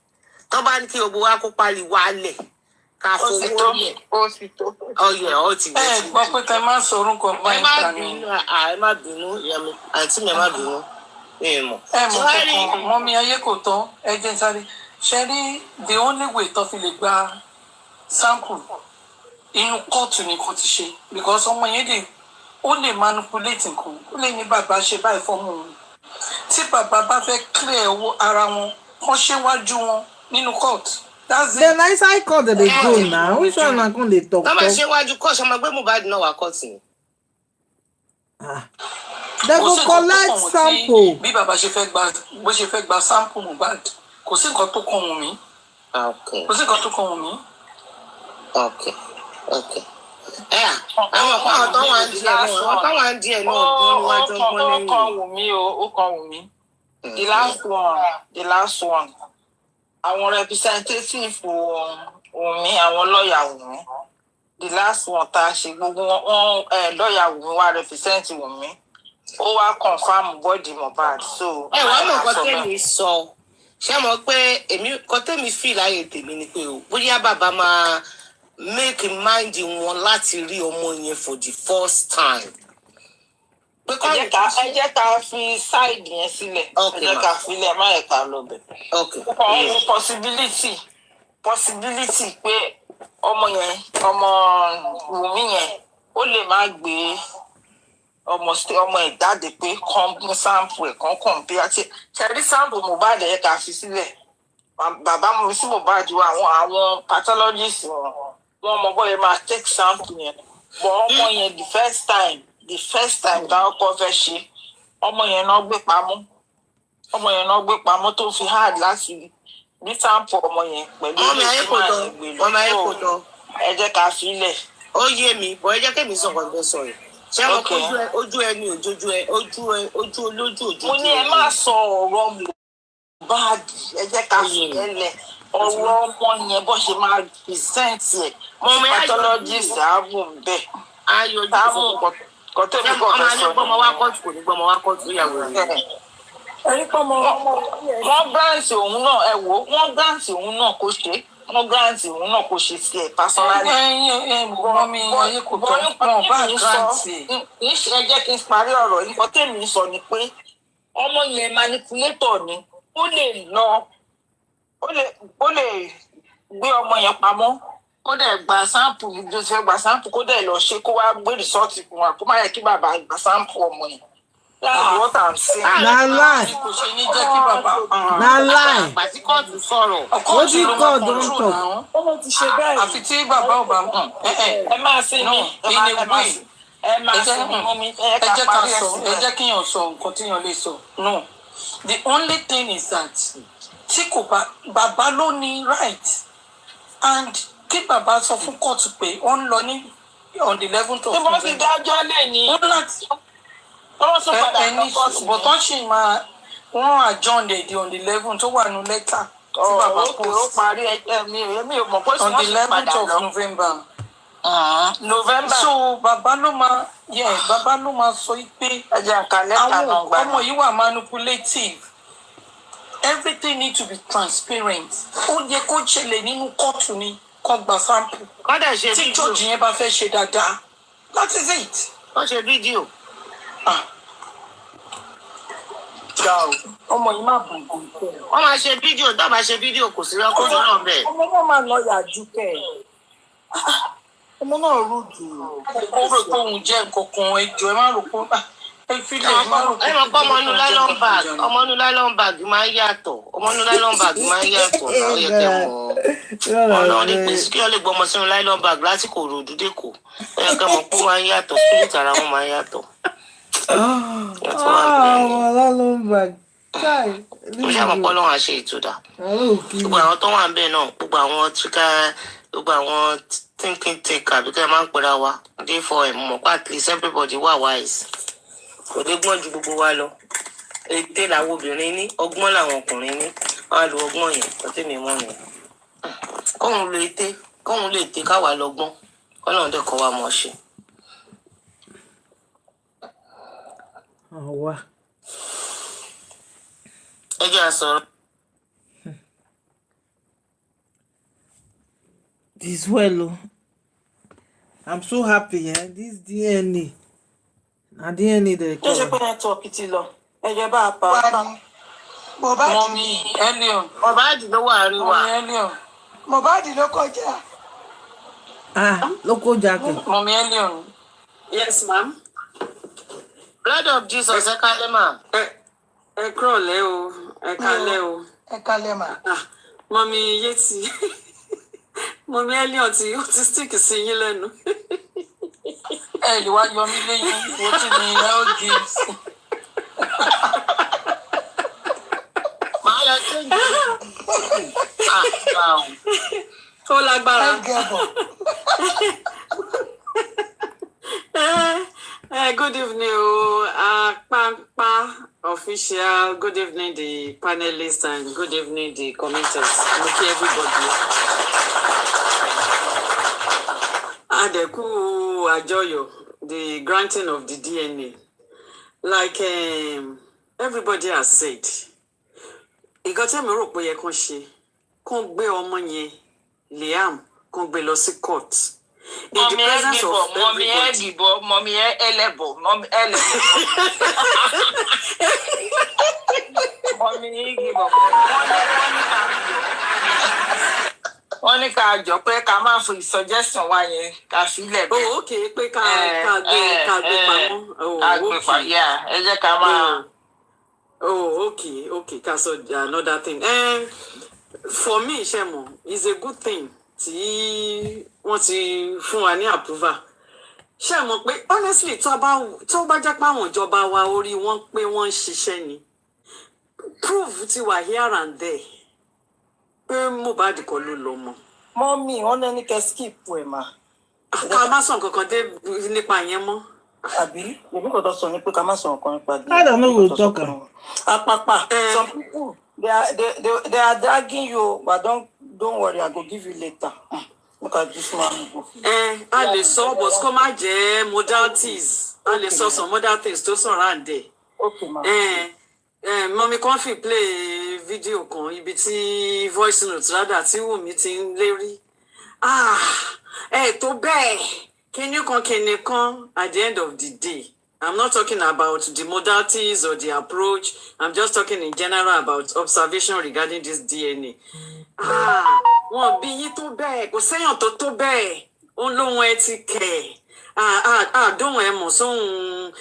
tó bá ní kí gbogbo wa kó pálí wálẹ̀ ká fowó yẹ ọyẹ ọ ti gbé tí. gbọ́ pé ká má sọ orúkọ báyìí ta ni. ẹ má bínú àǹtí mi ẹ má bínú mi ì mọ̀. mọ̀ kankan mọ́mí ayé kò tán ẹ jẹ́ sáré ṣe rí the only way tó fi lè gba sample inú kóòtù ni kò ti ṣe because ọmọ yẹn ó lè manipulate nǹkan ó lè ní bàbá ṣe báyìí fọ́mọ òun tí bàbá bá fẹ́ clear owó ara wọn kán ṣe wájú wọn nínú court. Then I say court they go now. Which one na come dey talk? Tá bá ṣe wájú court ṣe máa gbé Mohbad náà wá court ni. They go collect sample. Bí bàbá ṣe fẹ́ gba sample Mohbad kò sí nǹkan tó kàn wọ́n mí. Kò sí nǹkan tó kàn wọ́n mí. Àwọn kan tó wà ń di ẹ̀ náà wọ́n kàn wà ń di ẹ̀ náà ọ̀gbọ́n níwájú ọgbọ́n lẹ́yìn. Ó kàn wù mí o, ó kàn wù mí. The last one. Àwọn representative Wùmí, àwọn lọ́ọ̀yà Wùmí. The last one tá a ṣe gbogbo wọn lọ́ọ̀yà Wùmí wá represent Wùmí. Ó wá confam body Mohbad. So wọ́n mọ̀ nǹkan tẹ́mi sọ. Ṣé mo pé èmi nǹkan tẹ́mi fi láyé tèmi ni pé o bóyá bàbá máa make mind wọn láti rí ọmọ yẹn for the first time. Ẹ jẹ́ ká fi side yẹn sílẹ̀. Ẹ jẹ́ ká filẹ̀ má yẹ ká lọ bẹ̀. Possibility pé ọmọ Wùmí yẹn ó lè má gbé ọmọ ẹ̀ jáde pé kàn mú sample ẹ̀ kàn bí àti ṣẹ̀rí sample Mohbad yẹ ká fi sílẹ̀. Bàbá mi sí Mohbad wa àwọn pathologist wọn mọ bóyá máa take sample yẹn. But ọmọ yẹn the first time táwọn kọ́ fẹ́ ṣe ọmọ yẹn náà gbé pamọ́ tó fi hard láti ní sample ọmọ yẹn pẹ̀lú ọmọ ayé kò tán ẹ jẹ́ ká filẹ̀. Ó yé mi bọ́ ẹ jẹ́ kẹ́mi sọ̀rọ̀ gbé sọ̀rọ̀ ṣé wọn kó ojú ẹni ojú olójú. Mo ní ẹ má sọ ọ̀rọ̀ Mohbad ẹ jẹ́ ká filẹ̀ ọ̀rọ̀ ọmọ yẹn bó ṣe máa present ẹ̀ pathologist ààbò bẹ́ẹ̀. Kọ́tẹ́mi kọ́ fẹ́ sọ. Ọmọ wa kọ́ọ̀tù kò ní gbọ́mọ wa kọ́ọ̀tù ìyàwó rẹ̀. Ẹni pọ́ wọ́n gbáǹsì òun náà wọ́n gbáǹsì òun náà kó ṣe wọ́n grant òun náà kò ṣe sí ẹ̀ personally. Wọ́n mi ayé kò tọ́ wọn bá grant. Ẹ jẹ́ kí n parí ọ̀rọ̀ yìí. Nǹkan tèmi sọ ni pé ọmọ yẹn manipulator ni. Ó lè gbé ọmọ yẹn pamọ́. Kó dẹ̀ gba sample ló fẹ́ gba sample kó dẹ̀ lọ ṣe kó wá gbé result fún wa kó má yẹ kí bàbá gba sample ọmọ yẹn. That's what I'm saying. Na lie. Kò ṣe ní jẹ́ kí bàbá. Na lie. Àgbàtí kóòtù sọ̀rọ̀. Ó ti kọ́ don talk. Ọmọ ti ṣe bẹ́ẹ̀. Àfi tí bàbá ò bá ẹ máa ṣe ní ẹ máa ṣe. Ẹ jẹ́ ká sọ ẹ jẹ́ kí yàn sọ nǹkan tí yàn lè sọ. No, the only thing is that tí kò bá bàbá ló ní right and kí bàbá sọ fún kóòtù pé ó ń lọ ní on the 11th of November. Ìbọn ti dájọ́ lè ní. Ó láti ẹni bọ̀tán ṣì máa wọ́n adjourn the on the 11th tó wà ní lẹ́tà tí bàbá post. Ó parí ẹgbẹ́ mi ò mọ̀ pé on the 11th of November. November. So bàbá ló máa sọ pé àwọn ọmọ yìí wà manipulative. Everything need to be transparent. Ó yẹ kó ṣẹlẹ̀ nínú kóòtù ni kó gba sample. Tí jọ́ọ̀jì yẹn bá fẹ́ ṣe dáadáa. That is it. Wọ́n ṣe fídíò. Ọmọ yìí máa bùn bùn kẹ́. Wọ́n máa ṣe fídíò tó máa ṣe fídíò kò sí rẹ́kọ̀dù náà bẹ́ẹ̀. Ọmọ náà máa lọ yàjú kẹ́. Ọmọ náà rúdù. Ó rò pé òun jẹ́ nǹkan kan ẹjọ́ ẹ má rò pé ẹ mọ̀ pé ọmọ inú nylon bag máa ń yàtọ̀. Ọmọ inú nylon bag máa ń yàtọ̀. Ó yẹ kẹ́ mọ̀. Ọlọ́run ní pèsè kí wọ́n lè gbọ́ ọmọ sínú nylon bag lásìkò òròdú dẹ́kọ̀. Ó yẹ kẹ́ mọ̀ pé ó máa ń yàtọ̀ spirit ara wọn máa ń yàtọ̀. Nylon bag. Ó ṣàmọ̀ pé Ọlọ́run á ṣe ìtúdà. Gbogbo àwọn tó wà ń bẹ̀ náà gbogbo àwọn tíkà gbogbo àwọn thinking taker àbí kẹ́ máa ń pera wa day for ẹ̀ mọ̀ pé at least everybody wà wise. Kò dé gbọ́n ju gbogbo wa lọ. Ète làwọn obìnrin ní ọgbọ́n làwọn ọkùnrin ní. Wọ́n á lo ọgbọ́n yẹn kó tèmi mọ́ yẹn. Kóhun lo ète kóhun lè ète káwa lọ́gbọ́n Ọlọ́run dẹ̀ kọ́ wa mọ̀ ṣe. Àwa. Ẹ jẹ́ àsọ̀rọ̀. This well. I'm so happy, this DNA. Na DNA dey Tó ṣe pé network ti lọ. Ẹ jẹ́ bá a pa á. Mọ̀mí Elion. Mohbad ló wà rí wa. Mọ̀mí Elion. Mohbad ló kọjá. Ló kọjá kẹ. Mọ̀mí Elion. Yes, ma'am. Blood of Jesus, ẹ kálẹ́ mà. Ẹ kúrọ̀lẹ́ o, ẹ kálẹ́ o. Ẹ kálẹ́ mà. Mọ̀mí Yétí. Mọ̀mí Elion tí ó ti stick sí yín lẹ́nu. Ẹ lè wá yọ mí lẹ́yìn wo tí ni ẹ ó di sí. Màá lọ sí ìlú. Ó lágbára. Good evening, Pampa official. Good evening, the panelists, and good evening, the commenters. Look, everybody. Adeku Ajoyo, the granting of the DNA. Like everybody has said, he got a miracle ye kon ṣe. Kon gbé ọmọ yẹn Liam kon gbé lọ sí court. In the presence of everybody. Mommy elebo. Wọ́n ní ká jọ pé ká máa fi suggestion wa yẹn ká filẹ̀ bẹ́ẹ̀. Oh, okay, pé ká gbé pamọ́. Oh, okay. Yeah, ẹ jẹ́ ká máa. Oh, okay, that's another thing. For me, Shemo, it's a good thing. Tí wọ́n ti fún wa ní approval. Shemo, pé honestly, tó bá jẹ́ pé àwọn ìjọba wa orí wọn pé wọ́n ń ṣiṣẹ́ ni. Proof ti wà here and there. Pé Mohbad kọ́ ló lọ mọ́. Mọ́mí, wọ́n lẹ́ni kẹ́ skip ẹ̀ mà. Ká má sọ nǹkan kan dé nípa yẹn mọ́. Àbí èmi kò tó sọ ní pé ká má sọ nǹkan nípa I don't know who talk am. Apapa, some people they are dragging you, but don't worry, I go give you later. Look at this one. A lè sọ but kó má jẹ́ modalities. A lè sọ some other things tó surround there. Okay, ma. Mommy Comfy play fídíò kan ibi tí voice note rádà tí Wùmí ti ń lérí tó bẹ́ẹ̀ kinní kan at the end of the day. I'm not talking about the modalities or the approach. I'm just talking in general about observation regarding this DNA. Wọ́n bí yín tó bẹ́ẹ̀, kò séèyàn tó tó bẹ́ẹ̀, ó lóhun ẹ ti kẹ̀. Àdóhùn ẹ mọ̀ sóhun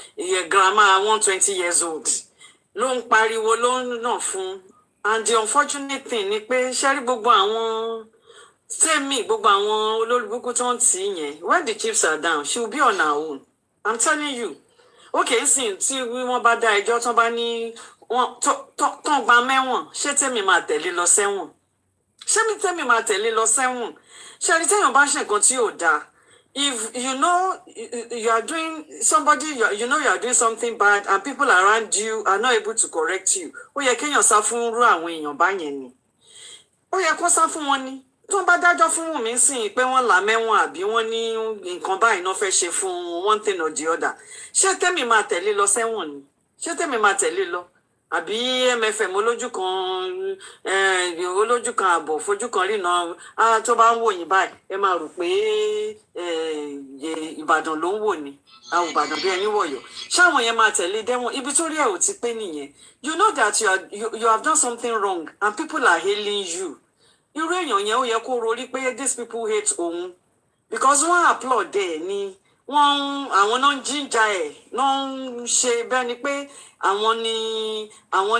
grandma 120 years old. Ló ń pariwo ló ń nà fún. And the unfortunate thing ni pé ṣẹ́rí gbogbo àwọn sẹ́mi gbogbo àwọn olólùbúkú tó ń tì í yẹn, when the chips are down, she will be on her own. I'm telling you. Okay, sin tí wọ́n bá dá ẹjọ́ tán bá ní wọ́n tán gba mẹ́wọ̀n, ṣé tèmi máa tẹ̀lé lọ sẹ́wọ̀n? Ṣé mi tèmi máa tẹ̀lé lọ sẹ́wọ̀n? Ṣé ẹni téèyàn bá ṣe nǹkan tí ò dáa? If you know you are doing you know you are doing something bad and people around you are not able to correct you, ó yẹ kéèyàn sá fún irú àwọn èèyàn báyẹn ni. Ó yẹ kó sá fún wọn ni. Tó bá dájọ́ fún Wùmí sìn pé wọ́n là mẹ́wọ̀n àbí wọ́n ní nǹkan báyìí náà fẹ́ ṣe fún one thing or the other. Ṣé tèmi máa tẹ̀lé lọ sẹ́wọ̀n ni? Ṣé tèmi máa tẹ̀lé lọ? Àbí MFM olójú kan àbọ̀ fojú kan rína tó bá ń wò yín báyìí ẹ máa rò pé Ìbàdàn ló ń wò ni àwọn Ìbàdàn bí ẹni wọ̀yọ̀. Ṣáwọn yẹn máa tẹ̀lé dẹ́wọ̀n ibi tó rí ẹ̀ ò ti pé nìyẹn. You know that you have done something wrong and people are hailing you. Irú èèyàn yẹn ó yẹ kó rorí pé these people hate òun because wọ́n applaud ẹ̀ ni àwọn náà ń jíjà ẹ̀ náà ń ṣe bẹ́ẹ̀ ni pé àwọn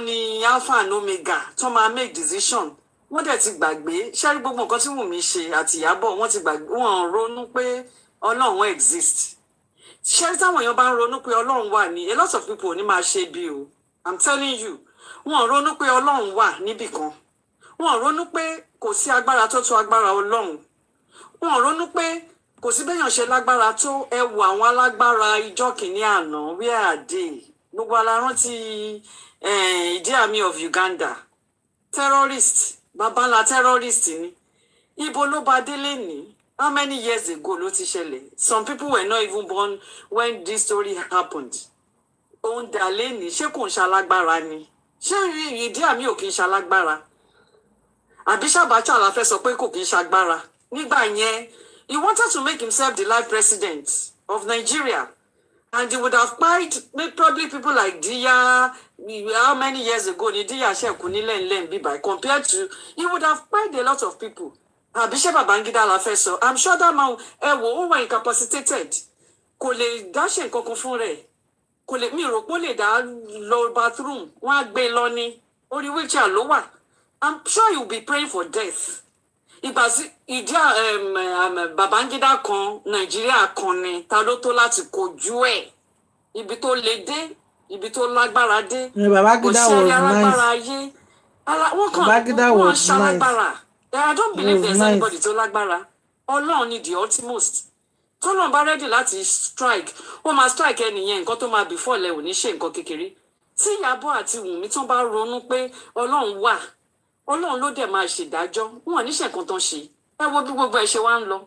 ni alpha and omega tó máa make decision. Wọ́n dẹ̀ ti gbàgbé ṣẹ́rí gbogbo nǹkan tí Wùmí ṣe àti Ìyábọ̀ wọ́n ti gbàgbé wọ́n ronú pé Ọlọ́run exist. Ṣẹ́rí táwọn èèyàn bá ń ronú pé Ọlọ́run wà ní a lot of people ò ní máa ṣe bí o. I'm telling you wọ́n ronú pé Ọlọ́run wà níbì kan. Wọ́n ronú pé kò sí agbára tó tó agbára Ọlọ́run. Wọ́n ronú pé kò sí béèyàn ṣe lágbára tó ẹ wo àwọn alágbára ìjọ kìíní àná where are they? Gbogbo alárántí Idi Amin of Uganda terrorist babalá terrorist ni. Ibo ló bá délé ní? How many years ago ló ti ṣẹlẹ̀? Some people were not even born when this story happened. Òun dà lẹ́ni ṣé kò ń ṣalágbára ni? Ṣé Idi Amin ò kì í ṣalágbára? Àbí Ṣàbàtà la fẹ́ sọ pé kò kì í ṣagbára? Nígbà yẹn he wanted to make himself the life president of Nigeria. And he would have paid probably people like Dia, how many years ago, Dia compared to, he would have paid a lot of people. Bishop Babangida la fẹ́ sọ, I'm sure that man, ó wà incapacitated. Kò lè dá ṣe nǹkan kan fún rẹ̀. Kò lè mi rò pé ó lè dá lọ bathroom, wọ́n á gbé lọ ní orí wheelchair ló wà. I'm sure he will be praying for death. Ìgbà tí ìdí Babangida kan Nàìjíríà kan ni ta ló tó láti kojú ẹ̀ ibi tó le dé ibi tó lágbára dé kò sí alágbára ayé wọ́n ṣalágbára. I don't believe there's anybody tó lágbára. Ọlọ́run ni the ultimate. Tọ́lọ́run bá ready láti strike wọ́n máa strike ẹnìyẹn nǹkan tó máa before lẹ ò ní ṣe nǹkan kékeré. Tí Ìyábọ̀ àti Wùmí tán bá ronú pé Ọlọ́run wà Ọlọ́run ló dẹ̀ máa ṣèdájọ́ wọn níṣẹ́ kan tán ṣe ẹ wo bí gbogbo ẹ ṣe wá ń lọ.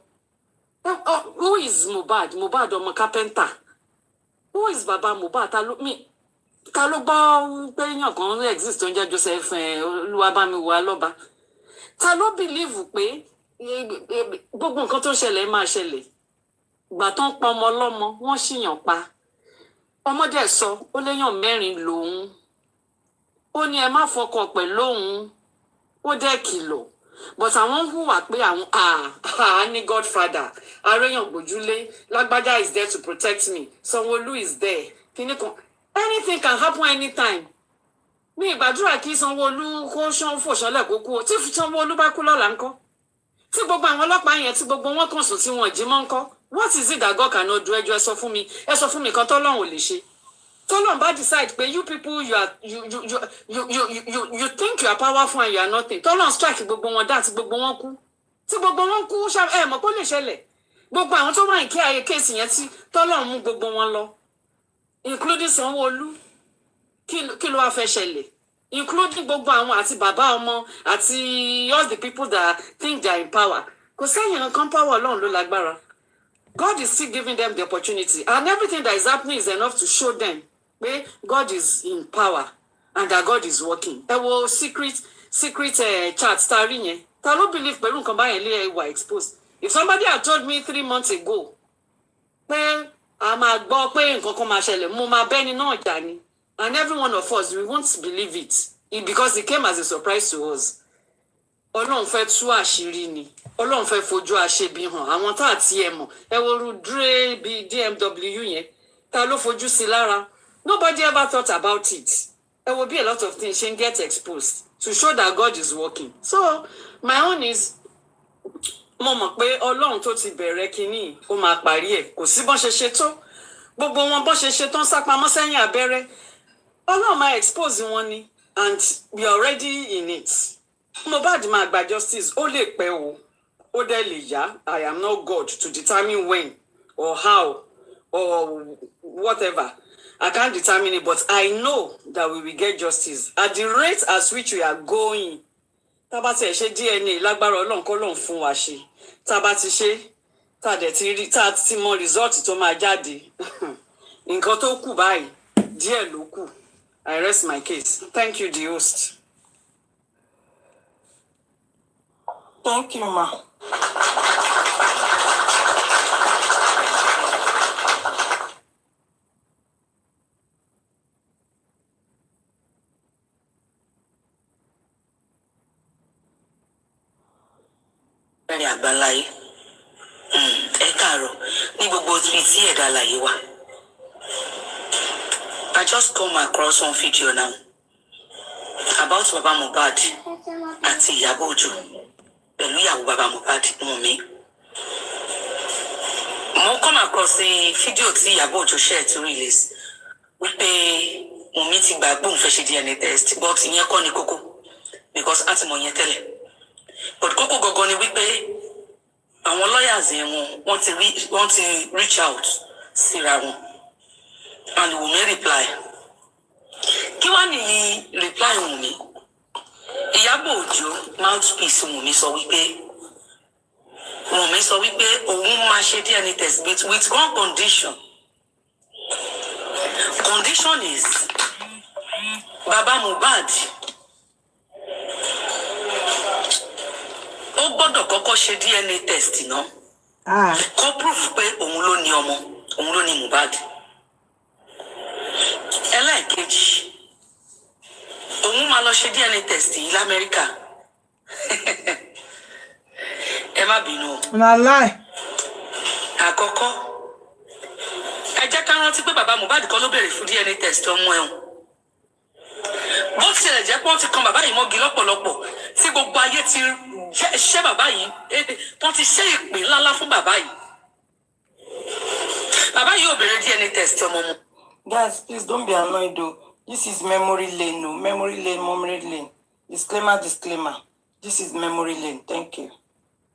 Who is Mohbad ọmọ carpenter? Who is baba Mohbad? Ta ló gbọ́ pé èèyàn kan exist tó ń jẹ́ Joseph Olúwabámiwá lọ́ba? Ta ló believe pé gbogbo nǹkan tó ṣẹlẹ̀ máa ṣẹlẹ̀? Ìgbà tó ń pa ọmọ ọlọ́mọ wọ́n ṣìyàn pa. Ọmọdé sọ ó léyàn 4 lòun. Ó ní ẹ má fọkàn pẹ̀lú òun. Ó dẹ̀ kìlọ̀ but àwọn hùwà pé àwọn ní godfather aréyàn gbójúlé lágbájá is there to protect me Sanwó-Olú is there kíní kan anything can happen anytime. Mi ìgbàdúrà kí Sanwó-Olú kó fòṣánlẹ̀ kó kú o tí Sanwó-Olú bá kú lọ́la ńkọ́ tí gbogbo àwọn ọlọ́pàá yẹn tí gbogbo wọn kàn sùn tí wọn jí mọ́ ńkọ́ what is it that God cannot do? Ẹjọ́ ẹ sọ fún mi kan tọ́lọ́run ò lè ṣe. Tọ́lọ́run bá decide pé you people you think you are powerful and you are nothing. Tọ́lọ́run strike gbogbo wọn dá tí gbogbo wọn kú. Tí gbogbo wọn kú ẹ mọ̀ pé ó lè ṣẹlẹ̀. Gbogbo àwọn tó wà ní kí ayé kéèsì yẹn tí Tọ́lọ́run mú gbogbo wọn lọ. Including Sanwó-Olú. Kí ló wá fẹ́ ṣẹlẹ̀? Including gbogbo àwọn àti bàbá ọmọ àti all the people that think they are in power. Kò sẹ́yìn nǹkan power Ọlọ́run ló lágbára. God is still giving them the opportunity and everything that is happening is enough to show them. God is in power and that God is working. Ẹ wo secret chat starring yẹn. Ta ló believe pẹ̀lú nǹkan báyẹn lé wà exposed. If somebody had told me 3 months ago pé a máa gbọ́ pé nǹkan kan máa ṣẹlẹ̀, mo máa bẹ́ni náà jà ni. And every one of us, we won't believe it because it came as a surprise to us. Ọlọ́run fẹ́ tú àṣírí ni. Ọlọ́run fẹ́ fojú àṣebi hàn. Àwọn tá àti ẹ̀ mọ̀. Ẹ wo ru Dre bí DMW yẹn. Ta ló fojú sí lára? Nobody ever thought about it. Ẹ wo bí a lot of things ṣe ń get exposed to show that God is working. So my own is, mo mọ̀ pé Ọlọ́run tó ti bẹ̀rẹ̀ kínní ó máa parí ẹ̀. Kò sí bọ́n ṣe ṣe tó. Gbogbo wọn bọ́n ṣe ṣe tó ń sápamọ́ sẹ́yìn abẹ́rẹ́. Ọlọ́run máa expose wọn ni, and we are already in it. Mohbad máa gba justice, ó lè pẹ́ o, ó dẹ̀ lè yá. I am not God to determine when or how or whatever. I can't determine it, but I know that we will get justice. At the rate at which we are going, tá bá ti ṣe DNA lágbára Ọlọ́run kọ́ lọ́run fún wa ṣe. Tá bá ti ṣe, tá dẹ̀ ti rí, tá ti mọ result tó máa jáde. Nǹkan tó kù báyìí, díẹ̀ ló kù. I rest my case. Thank you, the host. Thank you, ma. Ẹni àgbáláyé. Ẹ káàárọ̀ ní gbogbo ibi tí ẹ̀dá láyé wà. I just come across one video now about Baba Mohbad àti Iyabo Ojo pẹ̀lú ìyàwó Baba Mohbad Wummi. Mo come across fídíò tí Iyabo Ojo share to release wípé Wummi ti gbàgbọ́ òun fẹ́ ṣe DNA test, but ìyẹn kọ́ ni kókó because a ti mọ̀ yẹn tẹ́lẹ̀. But kókó gangan ni wípé àwọn lawyers yẹn wọ́n ti reach out síra wọn. And Wummi reply. Kí wá ní reply Wummi? Iyabo Ojo mouthpiece Wummi sọ wípé òun máa ṣe DNA test with one condition. Condition is Baba Mohbad ó gbọ́dọ̀ kọ́kọ́ ṣe DNA test náà. Kó proof pé òun ló ní ọmọ, òun ló ní Mohbad. Ẹlẹ́ẹ̀kejì, òun máa lọ ṣe DNA test yìí l'Amẹ́ríkà. Ẹ má bínú. Àkọ́kọ́, ẹ jẹ́ ká rántí pé bàbá Mohbad kan ló béèrè fún DNA test ọmọ ẹ̀. Bó tilẹ̀ jẹ́ pé wọ́n ti kan bàbá yìí mọ́gi lọ́pọ̀lọpọ̀ tí gbogbo ayé ti ṣẹ́ bàbá yìí, wọ́n ti ṣe ìpè ńláńlá fún bàbá yìí. Bàbá yìí ò béèrè DNA test ọmọ mu. Guys, please don't be annoyed though. This is memory lane, no. Memory lane. Disclaimer. This is memory lane. Thank you.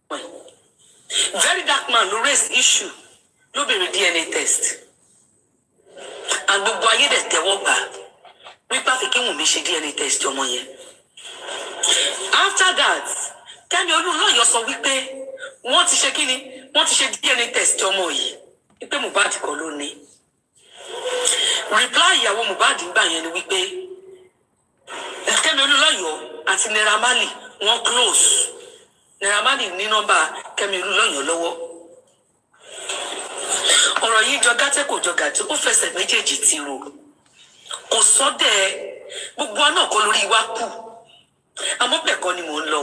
Very dark man ló raise issue ló béèrè DNA test. And gbogbo ayé dẹ̀ tẹ́wọ́ gbà wípé àfi kí Wummi ṣe DNA test ọmọ yẹn. After that, Kẹ́mi Olúnlọ́yọ̀ sọ wípé wọ́n ti ṣe kíni? Wọ́n ti ṣe DNA test ọmọ yìí. Wípé Mohbad kọ́ ló ní. Reply ìyàwó Mohbad gbà yẹn ni wípé Kẹ́mi Olúnlọ́yọ̀ àti Naira Marley wọ́n close. Naira Marley ní nọ́mbà Kẹ́mi Olúnlọ́yọ̀ lọ́wọ́. Ọ̀rọ̀ yìí jọ gàtẹ́ kò jọ gàtẹ́, ó fẹsẹ̀ méjèèjì ti ro. Kò sọ́dẹ̀ gbogbo ọ̀nà kan lórí wa kù. Àmọ́ bẹ́ẹ̀ kọ́ ni mò ń lọ.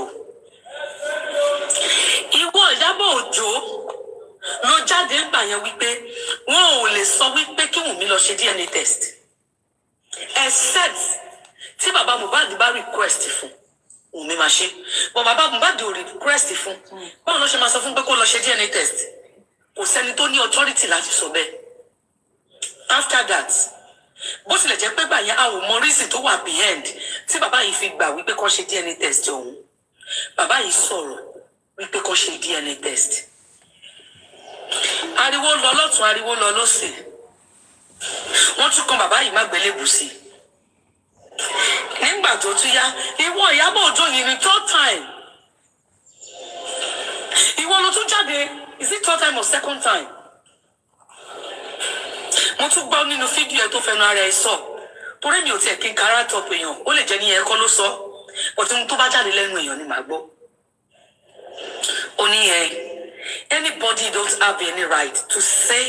Ìwọ Iyabo Ojo ló jáde gbà yẹn wípé wọn ò lè sọ wípé kí Wummi lọ ṣe DNA test. Except tí bàbá Mohbad bá request fún Wummi máa ṣe. But bàbá Mohbad ò request fún. Báwo ló ṣe máa sọ fún pé kó lọ ṣe DNA test? Kò sẹ́ni tó ní authority láti sọ bẹ́ẹ̀. After that, bó tilẹ̀ jẹ́ pé gbà yẹn a ò mọ reason tó wà behind tí bàbá yìí fi gbà wípé kó ṣe DNA test ọ̀hún. Bàbá yìí sọ̀rọ̀ wípé kó ṣe DNA test. Ariwo lọ lọ́tún, ariwo lọ lọ́sẹ̀. Wọ́n tún kan bàbá yìí má gbélébùú sí. Nígbà tó tún yá, ìwọ Iyabo Ojo yìí ni third time. Ìwọ ló tún jáde, is it third time or second time? Mo tún gbọ́ nínú fídíò ẹ̀ tó fẹnu ara ẹ̀ sọ. torí mi ò tiẹ̀ kí n kára tọpọ èèyàn ó lè jẹ́ ní ẹ̀kọ́ ló sọ ọtún tó bá jáde lẹ́nu èèyàn ni màá gbọ́. Ó ní anybody don't have any right to say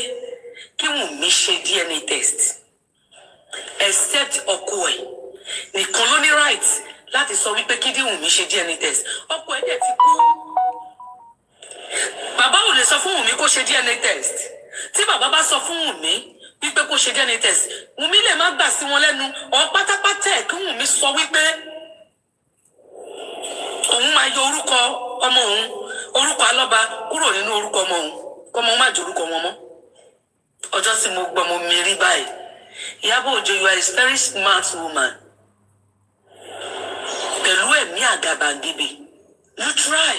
kí Wùnmí ṣe DNA test except ọkọ ẹ̀ nìkan ló ní right láti sọ wípé kí Wùnmí ṣe DNA test. Ọkọ ẹ̀ dẹ̀ ti kú. Bàbá ò lè sọ fún Wùnmí kó ṣe DNA test. Tí bàbá bá sọ fún Wùnmí wípé kó ṣe DNA test, Wùnmí lè má gbà sí wọn lẹ́nu ọ pátápátá ẹ̀ kí Wùnmí sọ wípé òun máa yọ orúkọ ọmọ òun, orúkọ alọ́ba kúrò nínú orúkọ ọmọ òun, kọ́mọ má jẹ́ orúkọ wọn mọ́. Ọjọ́ tí mo gbọ́ mo mérí báyìí. Iyabo Ojo, you are a very smart woman. Pẹ̀lú ẹ̀mí àgàbàgebè. You try.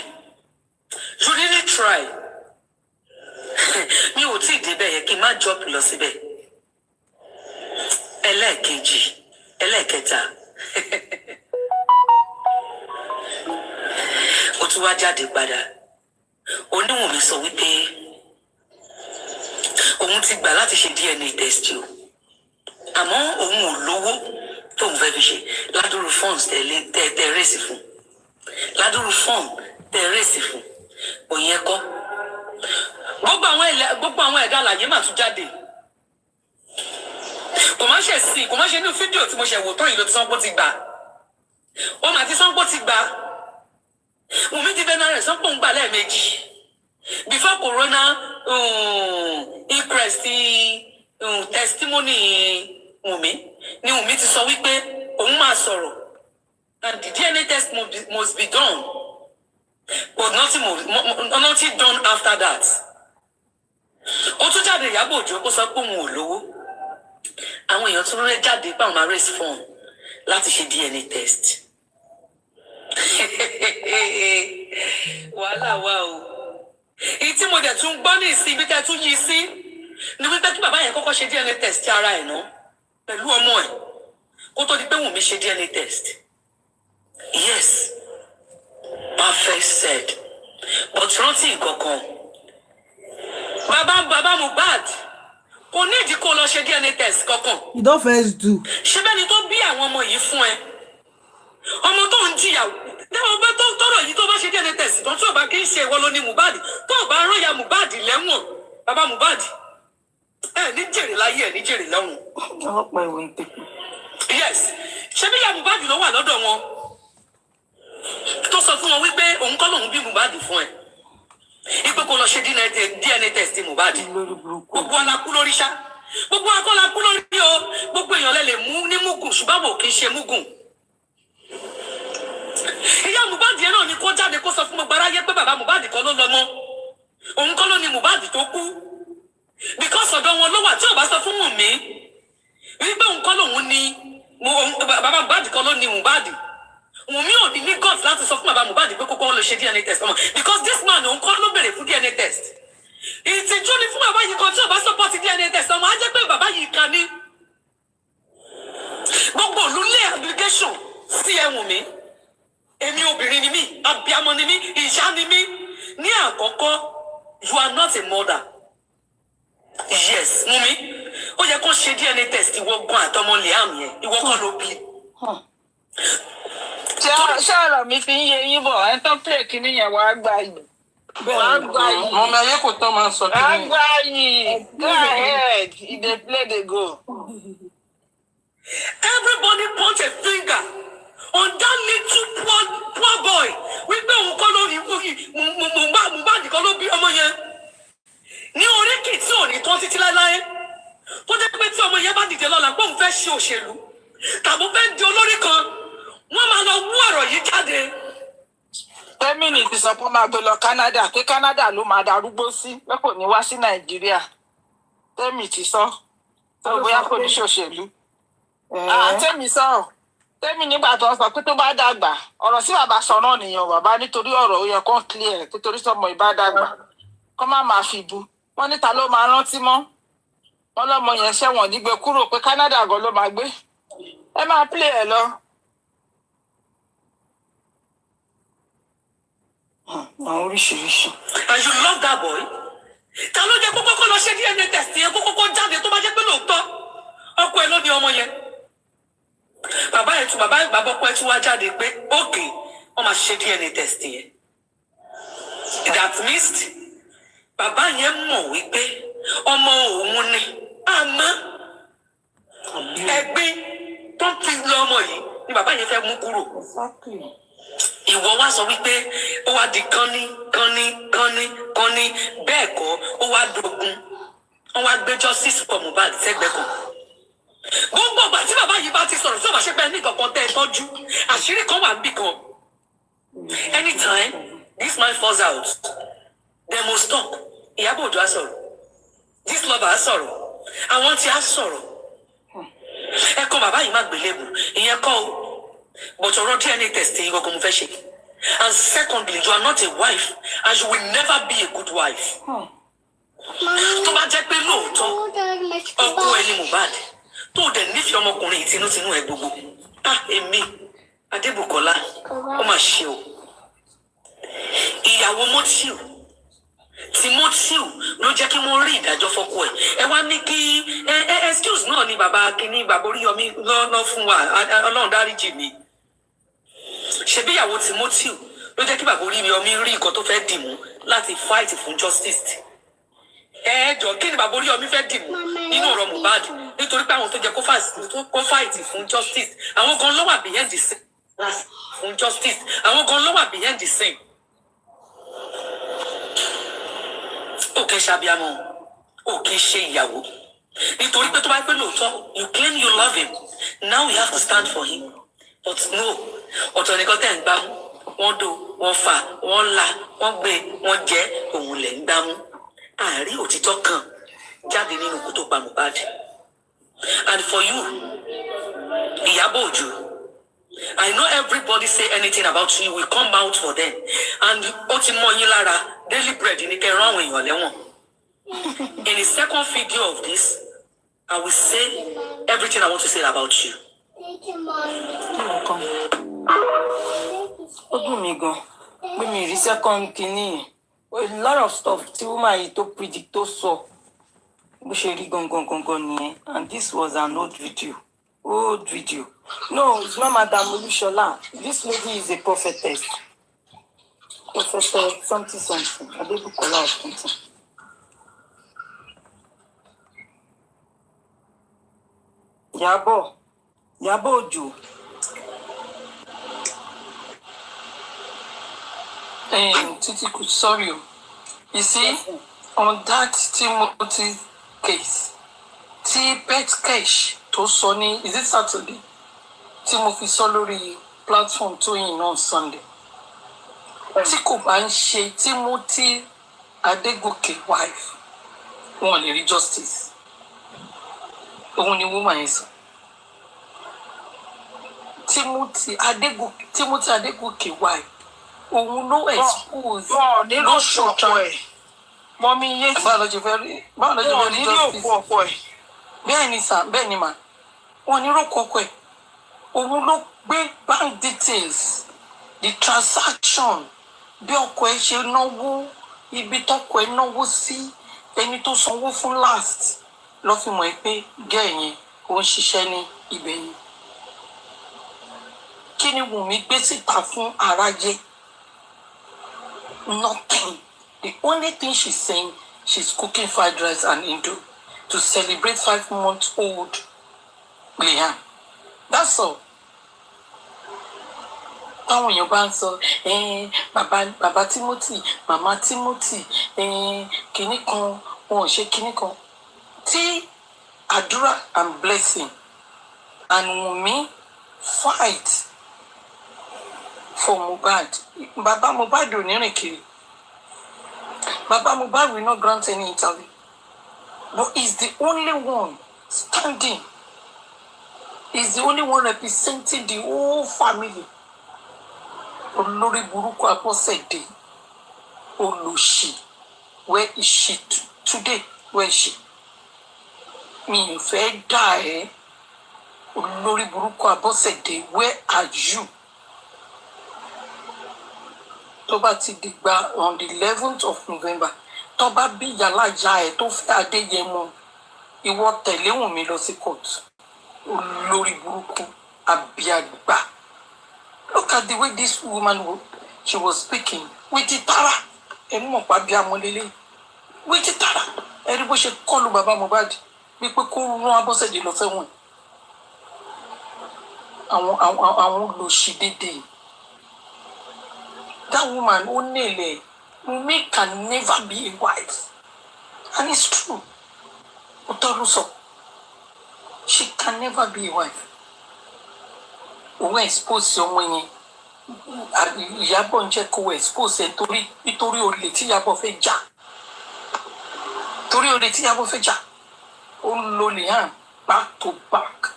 You really try. Mi ò tí ì débẹ̀ yẹ kí n má jump lọ síbẹ̀. Ẹlẹ́ẹ̀kejì, ẹlẹ́ẹ̀kẹta. Ó tún wá jáde padà. Oníwùnmí sọ wípé òun ti gbà láti ṣe DNA test o. Àmọ́ òun ò lówó tóun fẹ́ fi ṣe ládùúrú funds tẹ rèsì fún. Ládùúrú fund tẹ rèsì fún. Òyìn ẹ̀kọ́. Gbogbo àwọn ẹ̀dá àlàyé mà tún jáde. Kò má ṣe ní fídíò tí mo ṣe wò tán yìí ló ti Sango ti gbà. Ó mà ti Sango ti gbà. Wùnmí ti fẹ́ràn rẹ̀ Sango ń gbà lẹ́ẹ̀mejì. Before corona inquest testimony Wùnmí ni Wùnmí ti sọ wípé òun máa sọ̀rọ̀ and the DNA test must be done but nothing done after that. Ó tún jáde Iyabo Ojo kó sọ pé òun ò lówó. Àwọn èèyàn tún rẹ́ jáde pé àwọn máa raise fund láti ṣe DNA test. Wàhálà wà o. Èyí tí mo dẹ̀ tún gbọ́ ní ìsìn ibi tẹ́ tún yí sí ni wípé kí bàbá yẹn kọ́kọ́ ṣe DNA test ti ara ẹ̀ náà pẹ̀lú ọmọ ẹ̀ kó tó di pé Wùnmí ṣe DNA test. Yes, perfect said. But rántí nǹkankan. Bàbá Mohbad kò ní ìdí kó lọ ṣe DNA test kankan. You don't first do. Ṣé bẹ́ni tó bí àwọn ọmọ yìí fún ẹ? Ọmọ tó ń jìyà dáwọn bá tó tọrọ yìí tó bá ṣe DNA test tó bá kí ń ṣe ìwọ ló ní Mohbad tó bá rán ya Mohbad lẹ́wọ̀n bàbá Mohbad ní jèrè láyé ẹ̀ ní jèrè lọ́run. Ọ̀pọ̀ ìwé ń tètè. Yes, ṣé bí ya Mohbad ló wà lọ́dọ̀ wọn tó sọ fún wọn wípé òun kọ́ lòun bí Mohbad fún ẹ. Ipò kò lọ ṣe DNA test Mohbad. Gbogbo alákú lórí ṣá. Gbogbo akọ́lákú lórí o. Gbogbo èèyàn lè mú ní mugun ṣùgbọ́n wò kì í ṣe mugun. Ìyá Mohbad yẹn náà ni kó jáde kó sọ fún gbogbo aráyé pé bàbá Mohbad kọ́ ló lọ́mọ. Òun kọ́ ló ní Mohbad tó kú. Because ọ̀dọ̀ wọn ló wà tí ò bá sọ fún Wùnmí. Wípé òun kọ́ lòun ní bàbá Mohbad kọ́ ló ní Mohbad. Wùnmí ò ní God láti sọ fún bàbá Mohbad pé kókó lọ ṣe DNA test ọmọ. Because this man òun kọ́ ló bèrè fún DNA test. Ìtìjú ni fún bàbá yìí kan tí ò bá support DNA test ọmọ á jẹ́ pé bàbá yìí kan ní. Gbogbo olùlé application sí Wùnmí. Èmi obìnrin ni mí, abiyamọ ni mí, ìyá ni mí. Ní àkọ́kọ́, you are not a mother. Yes, Wùnmí. Ó yẹ kó ṣe DNA test ìwọ gan àtọmọ Liam yẹn. Ìwọ kọ́ ló bí. Ṣé ọ̀rọ̀ mi fi ń yé yín bọ̀? Ẹ tán pè kíní yẹn wàá gbà yìí. Wàá gbà yìí. Ọmọ ayé kò tán máa sọ kí Wàá ni. gbà yìí. Go ahead. If they play, they go. Everybody point a finger on that little poor boy. Wípé òun kọ́ ló rí Mohbad kọ́ ló bí ọmọ yẹn. Ní oríkì tí ò ní tán títí láéláé. Tó jẹ́ pé tí ọmọ yẹn bá dìde lọ́la pé òun fẹ́ ṣe òṣèlú. Tàbí fẹ́ di olórí kan. Wọ́n máa lọ wú ọ̀rọ̀ yìí jáde. Tẹ́mínì ti sọ pé ó máa gbé lọ Canada pé Canada ló máa darúgbó sí pé kò ní wá sí Nàìjíríà. Tẹ́mì ti sọ. Tó bóyá kò ní ṣòṣèlú. Tẹ́mì sọ̀rọ̀. Tẹ́mì nígbà tó ń sọ pé tó bá dàgbà ọ̀rọ̀ sí bàbá sọ náà nìyẹn bàbá nítorí ọ̀rọ̀ ó yẹ kó clear nítorí sọmọ ìbá dàgbà kó má máa fi bu. Wọ́n níta ló máa rántí mọ́. Wọ́n lọ́mọ yẹn ṣẹ̀wọ̀n nígbè kúrò pé Canada gan ló máa gbé. Ẹ máa play ẹ lọ. Àwọn oríṣiríṣi. And you love that boy? Ta ló jẹ́ kókó lọ ṣe DNA test yẹn kókó jáde tó bá jẹ́ pé lóòótọ́ ọkọ ẹ̀ ló ní ọmọ yẹn. bàbá ẹ̀ tún bàbá ọkọ ẹ̀ tún wá jáde pé okay wọ́n máa ṣe DNA test yẹn. That means bàbá yẹn mọ̀ wípé ọmọ òun ni àmọ́ ẹgbẹ́ tó ń fi lọ ọmọ yìí ni bàbá yẹn fẹ́ mú kúrò. Ìwọ wá sọ wípé ó wá di kánní bẹ́ẹ̀ kọ́ ó wá dogun wọ́n wá gbé justice for Mohbad sẹ́gbẹ̀ẹ́ kan. Gbogbo ọgbà tí bàbá yìí bá ti sọ̀rọ̀ sọ́ba ṣe pé ní kankan tẹ́ ẹ tọ́jú àṣírí kan wà níbì kan. Anytime this man falls out they must stop. Iyabo Ojo á sọ̀rọ̀ this lover á sọ̀rọ̀ àwọn tí á sọ̀rọ̀ ẹ kọ́ bàbá yìí má gbélébù ìyẹn kọ́ o but ọ̀rọ̀ DNA test yìí gbogbo mo fẹ́ ṣe. And secondly, you are not a wife and you will never be a good wife. Tó bá jẹ́ pé lóòótọ́ ọkọ ẹni Mohbad tó dẹ̀ nífẹ̀ẹ́ ọmọkùnrin ìtinútinú ẹ̀ gbogbo. Èmi Adébùkọ́lá ó mà ṣe o. Ìyàwó Mọ́tíù Timothy ló jẹ́ kí wọ́n rí ìdájọ́ fọ́kọ ẹ̀. Ẹ wá ní kí excuse náà ni bàbá kínní bàbá Oríyọmí lọ́ fún wa Ọlọ́run dáríjì mi. Ṣebí ìyàwó Timothy ló jẹ́ kí bàbá Oríyọmí rí nǹkan tó fẹ́ dìmú láti fight fún justice. Jọ kí ni bàbá Oríyọmí fẹ́ dìmú nínú ọ̀rọ̀ Mohbad nítorí pé àwọn tó jẹ́ kó fight fún justice àwọn gan ló wà behind the scene fún justice àwọn gan ló wà behind the scene. Òkè ṣàbíamọ òkè ṣe ìyàwó nítorí pé tó bá pẹ́ lóòótọ́ you claim you love him now you have to stand for him but no ọ̀tọ̀ nìkan tẹ̀ ń gbámú wọ́n dò wọ́n fà wọ́n là wọ́n gbé wọ́n jẹ́ òun lẹ̀ ń gbámú àárí òtítọ́ kan jáde nínú kó tó pa Mohbad. And for you Iyabo Ojo I know everybody say anything about you will come out for them and ó ti mọ́ yín lára daily bread ní kẹ́ rán àwọn èèyàn lẹ́wọ̀n. In the second video of this I will say everything I want to say about you. Ó dùn mí gan pé mi rí second kìíní a lot of stuff tí woman yìí tó predict tó sọ bó ṣe rí gangan nìyẹn and this was an old video. No, it's not Madam Olushola. This lady is a prophetess. Prophetess something. Adebukola or something. Iyabo Ojo. Titi, sorry. You see, on that Timothy case, pet cash to Sony, is it Saturday? Timothy Solori platform to in on Sunday. Tí bá ń ṣe Timothy Adegoke wife, wọ́n lè rí justice. Òun ni woman yẹn sọ. Timothy Adegoke wife. Òun ló expose. Nínú ṣọ̀pọ̀ ẹ̀. Mọ́mí yé ti. Báwo ló ṣe fẹ́ rí justice? Bẹ́ẹ̀ ni mà. Wọ́n ní rókò ọkọ ẹ̀. Òun ló gbé bank details, the transaction, bí ọkọ ẹ̀ ṣe náwó, ibi tọkọ ẹ̀ náwó sí, ẹni tó sanwó fún last. Lọ fi mọ̀ pé gẹ́ yẹn ó ń ṣiṣẹ́ ní ibẹ̀ yẹn. Kí ni Wùmí gbé síta fún aráyé? Nothing. The only thing she's saying, she's cooking fried rice and Indo to celebrate 5-month-old Liam. That's all. Táwọn èèyàn bá ń sọ bàbá Timothy màmá Timothy kinní kan wọn ò ṣe kinní kan tí àdúrà and blessing and Wunmi fight for Mohbad. Baba Mohbad ò ní rìn kiri. Baba Mohbad will not grant any interview. But he's the only one standing. He's the only one representing the whole family. Olórí burúkú Abọ́sẹ̀dé. Olóṣì. Where is she today? Where is she? Mi ò fẹ́ dà ẹ́. Olórí burúkú Abọ́sẹ̀dé. Where are you? Tó bá ti dìgbà on the 11th of November. Tó bá bí yàrá ya ẹ̀ tó fẹ́ Adéyẹmọ. Ìwọ tẹ̀lé Wùnmí lọ sí court. Olórí burúkú Abiagba. Look at the way this woman, she was speaking. With Itara. Emu pa Abiamolele. With Itara. Everybody should call Baba Mohbad. People call run Abosede lọ fẹ́ wọn. Àwọn lò ṣì dédé. That woman, Onele, Wunmi can never be a wife. And it's true. Otoruso. She can never be a wife. Òun expose ọmọ yẹn. Ìyábọ̀ ń jẹ́ kó expose ẹ̀ nítorí olè tí Ìyábọ̀ fẹ́ jà. Torí olè tí Ìyábọ̀ fẹ́ jà. Ó ń lo lè hàn back to back.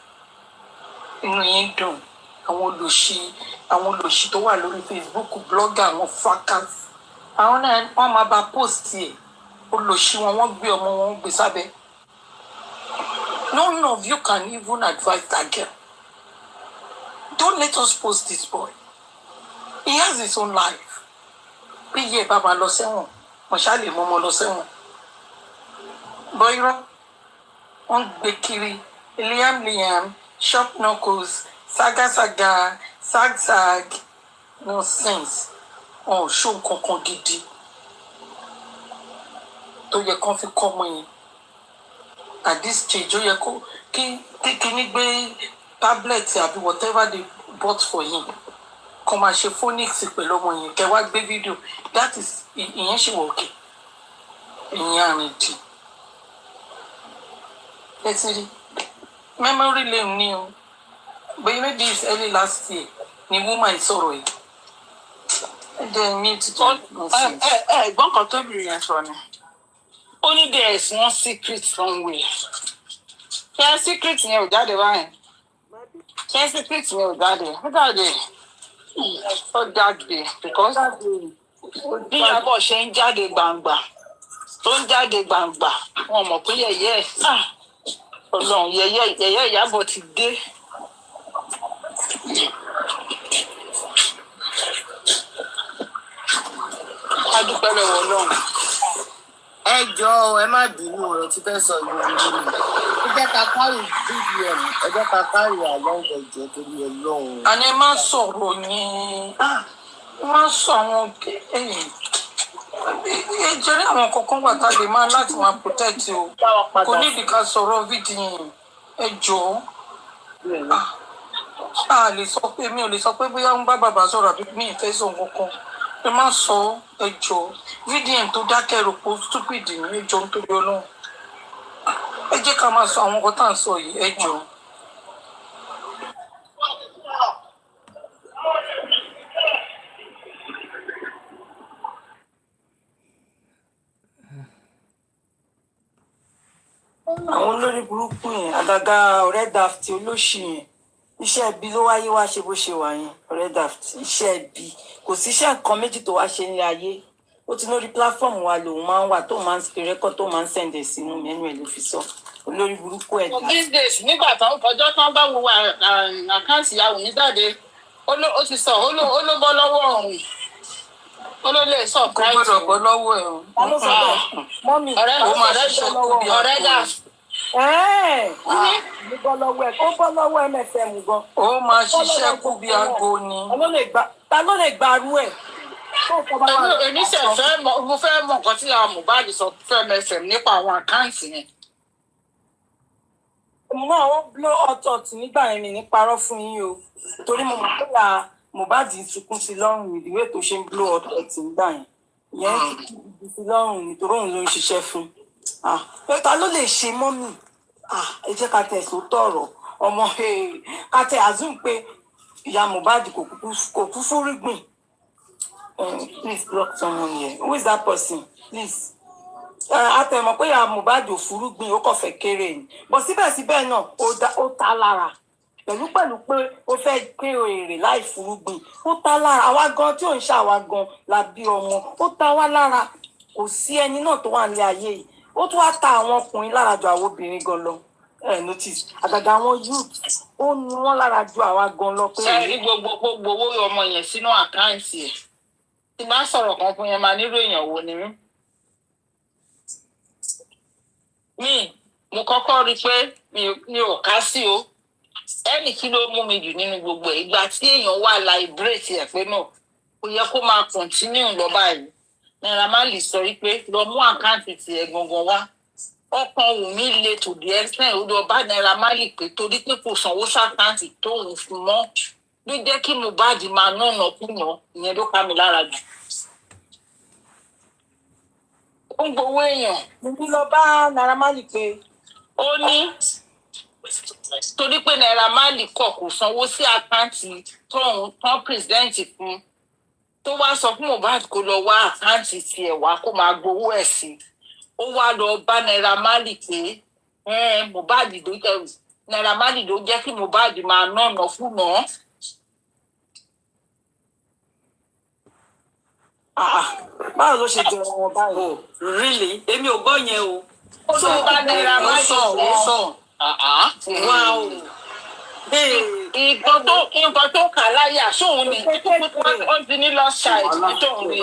Inú yẹn dùn. Àwọn olòṣì tó wà lórí Facebook, blogger, àwọn fracas. Àwọn náà wọ́n máa bá post ẹ̀. Olòṣì wọ́n gbé ọmọ wọn gbé sábẹ́. None of you can even advise that girl. Don't let us post this boy. He has his own life. Bí iye bàbá lọ sẹ́wọ̀n, wọ́n ṣá lè mọ́ ọmọ lọ sẹ́wọ̀n. Bọ́írọ́, wọ́n gbé kiri, Liam, shop knuckles, saga, sag, nonsense. Wọn ò ṣó nǹkankan gidi tó yẹ kán fi kọ́ ọmọ yẹn. At this stage, ó yẹ kó kíní gbé tablet àbí whatever they bought for him. Kó máa ṣe phonics pẹ̀lú ọmọ yẹn. Kẹ́ wá gbé fídíò. That is ìyẹn ṣì wọ̀ òkè. Ìyẹn àrìndì. Let's see. Memory lane ni o. But maybe it's early last year. Ni woman sọ̀rọ̀ yìí. Then me to do nonsense. Ẹ̀gbọ́n kan tó bìrì yẹn sọ ni. Only there is one secret somewhere. Ṣé secret yẹn ò jáde báyìí? Ṣé secret yẹn ò jáde? Ó jáde. Ó jáde because bí Ìyábọ̀ ṣe ń jáde gbangba tó ń jáde gbangba wọn mọ̀ pé yẹ̀yẹ́ Ọlọ́run yẹ̀yẹ́ Ìyábọ̀ ti dé. A dúpẹ́ lọ́wọ́ Ọlọ́run. Ẹ jọ̀ọ́ ẹ má bínú ọ̀rọ̀ tí fẹ́ sọ ìlú nínú. Ẹ jẹ́ ká kárì BBM, ẹ jẹ́ ká kárì àwọn ẹ̀jẹ̀ torí Ọlọ́run. Àní ẹ má sọ̀rọ̀ yẹn. Ẹ má sọ àwọn ìjẹ́rí àwọn kọ̀ọ̀kan wà tá a lè máa láti máa protect o. Kò nídìí ká sọ̀rọ̀ fídíò yẹn. Ẹ jọ̀ọ́. Mi ò lè sọ pé bóyá ń bá bàbá sọ̀rọ̀ àbí mi ì fẹ́ sọ nǹkan. Ẹ má sọ ẹ jọ̀ọ́. Fídíò yẹn tó dákẹ́ rò pé stupid ní ẹ jọ̀ọ́ nítorí Ọlọ́run. Ẹ jẹ́ ká máa sọ àwọn nǹkan tá à ń sọ yìí ẹ jọ̀ọ́. Àwọn olórí burúkú yẹn àgàgà ọ̀rẹ́ Dèáth olóṣì yẹn iṣẹ́ ẹbí ló wáyé wá ṣe bó ṣe wà yẹn ọ̀rẹ́ Dèáth iṣẹ́ ẹbí kò sí iṣẹ́ nǹkan méjì tó wá ṣe ní ayé ó ti lórí platform wa lòun máa ń wà tó máa ń pe rẹ́kọ̀ tó máa ń sẹ̀ǹdẹ̀ sínú mẹ́nu ẹ̀ ló fi sọ olórí burúkú ẹ̀. These days nígbà tó ń kọjọ́ tán bá wo àkáǹtì ìyàwó ní jáde ó ti sọ ó ló bọ́ lọ́wọ́ ọ̀hún ó ló lè sọ káyìí. Kò gbọ́dọ̀ bọ́ lọ́wọ́ ẹ̀ o. Mọ́mì ọ̀rẹ́ Dèáth. Mo bọ́ lọ́wọ́ ẹ̀ ó bọ́ lọ́wọ́ MFM gan. Ó máa ṣiṣẹ́ kú bí aago ni. Ta ló lè gbarú ẹ̀? Èmi ṣe mo fẹ́ mọ nǹkan tí àwọn Mohbad sọ fẹ́ MFM nípa àwọn àkáǹtì yẹn. Mo náà ó blow hot nígbà yẹn mi ní parọ́ fún yín o torí mo mọ̀ pé Mohbad sunkún sí lọ́rùn ìdíwé tó ṣe ń blow hot nígbà yẹn ìyẹn ti sí lọ́rùn nítorí òun ló ń ṣiṣẹ́ fún. Ta ló lè ṣe mọ́mì? Ẹ jẹ́ ká tẹ̀sán tọ̀rọ̀ ọmọ ká tẹ̀ azum pé ìyá Mohbad kò kú fúrúgbìn. Please block someone here. Who is that person? Please. Àtẹ̀mọ̀ pé ìyá Mohbad ò fúrúgbìn ó kàn fẹ́ kéré ni bọ̀ síbẹ̀síbẹ̀ náà ó ta lára pẹ̀lú pé ó fẹ́ pé èrè láì fúrúgbìn ó ta lára àwa gan tí ò ń ṣàwa gan la bí ọmọ ó ta wá lára kò sí ẹni náà tó wà ní ayé yìí ó tún wá ta àwọn ọkùnrin lára ju àwọn obìnrin gan lọ notice àgàgà àwọn youth ó ní wọn lára ju àwa gan lọ pé. Ṣé rí gbogbo owó ọmọ yẹn sínú àkáǹtì ẹ̀ tí máa sọ̀rọ̀ kan fún yẹn máa nílò èèyàn wo ni mí. Mo kọ́kọ́ rí i pé mi ò ká sí o ẹnì kí ló mú mi jù nínú gbogbo ẹ̀ ìgbà tí èèyàn wà láìbírèètì ẹ̀ pé náà kò yẹ kó máa kọ̀ntínú lọ báyìí Naira Marley sọ wípé lọ mú àkáǹtì tiẹ̀ gangan wá ọkàn Wùmí le to the extent ó lọ bá Naira Marley pé torí pé kò sanwó ṣàkáǹtì tóun fún mọ́ ló jẹ́ kí Mohbad máa nànà kùnà ìyẹn ló ká mi lára jù. ó ń gbowó èèyàn. mo lọ bá Naira Marley pé ó ní torí pé Naira Marley kò sanwó sí àkáǹtì tán pírẹsidẹ́ǹtì fún tó wá sọ fún Mohbad kó lọ wá àkáǹtì tiẹ̀ wá kó máa gbowó ẹ̀ sí ó wá lọ bá Naira Marley pé Mohbad ló jẹ́ Naira Marley ló jẹ́ kí Mohbad máa nànà fúnà. báwo ló ṣe jẹ wọn báyìí. Really èmi ò gbọ́ yẹn o. ó lọ bá Naira Marley sọ. nǹkan tó kà láyà sóun ni ó ti ní lost child ní tóun ni.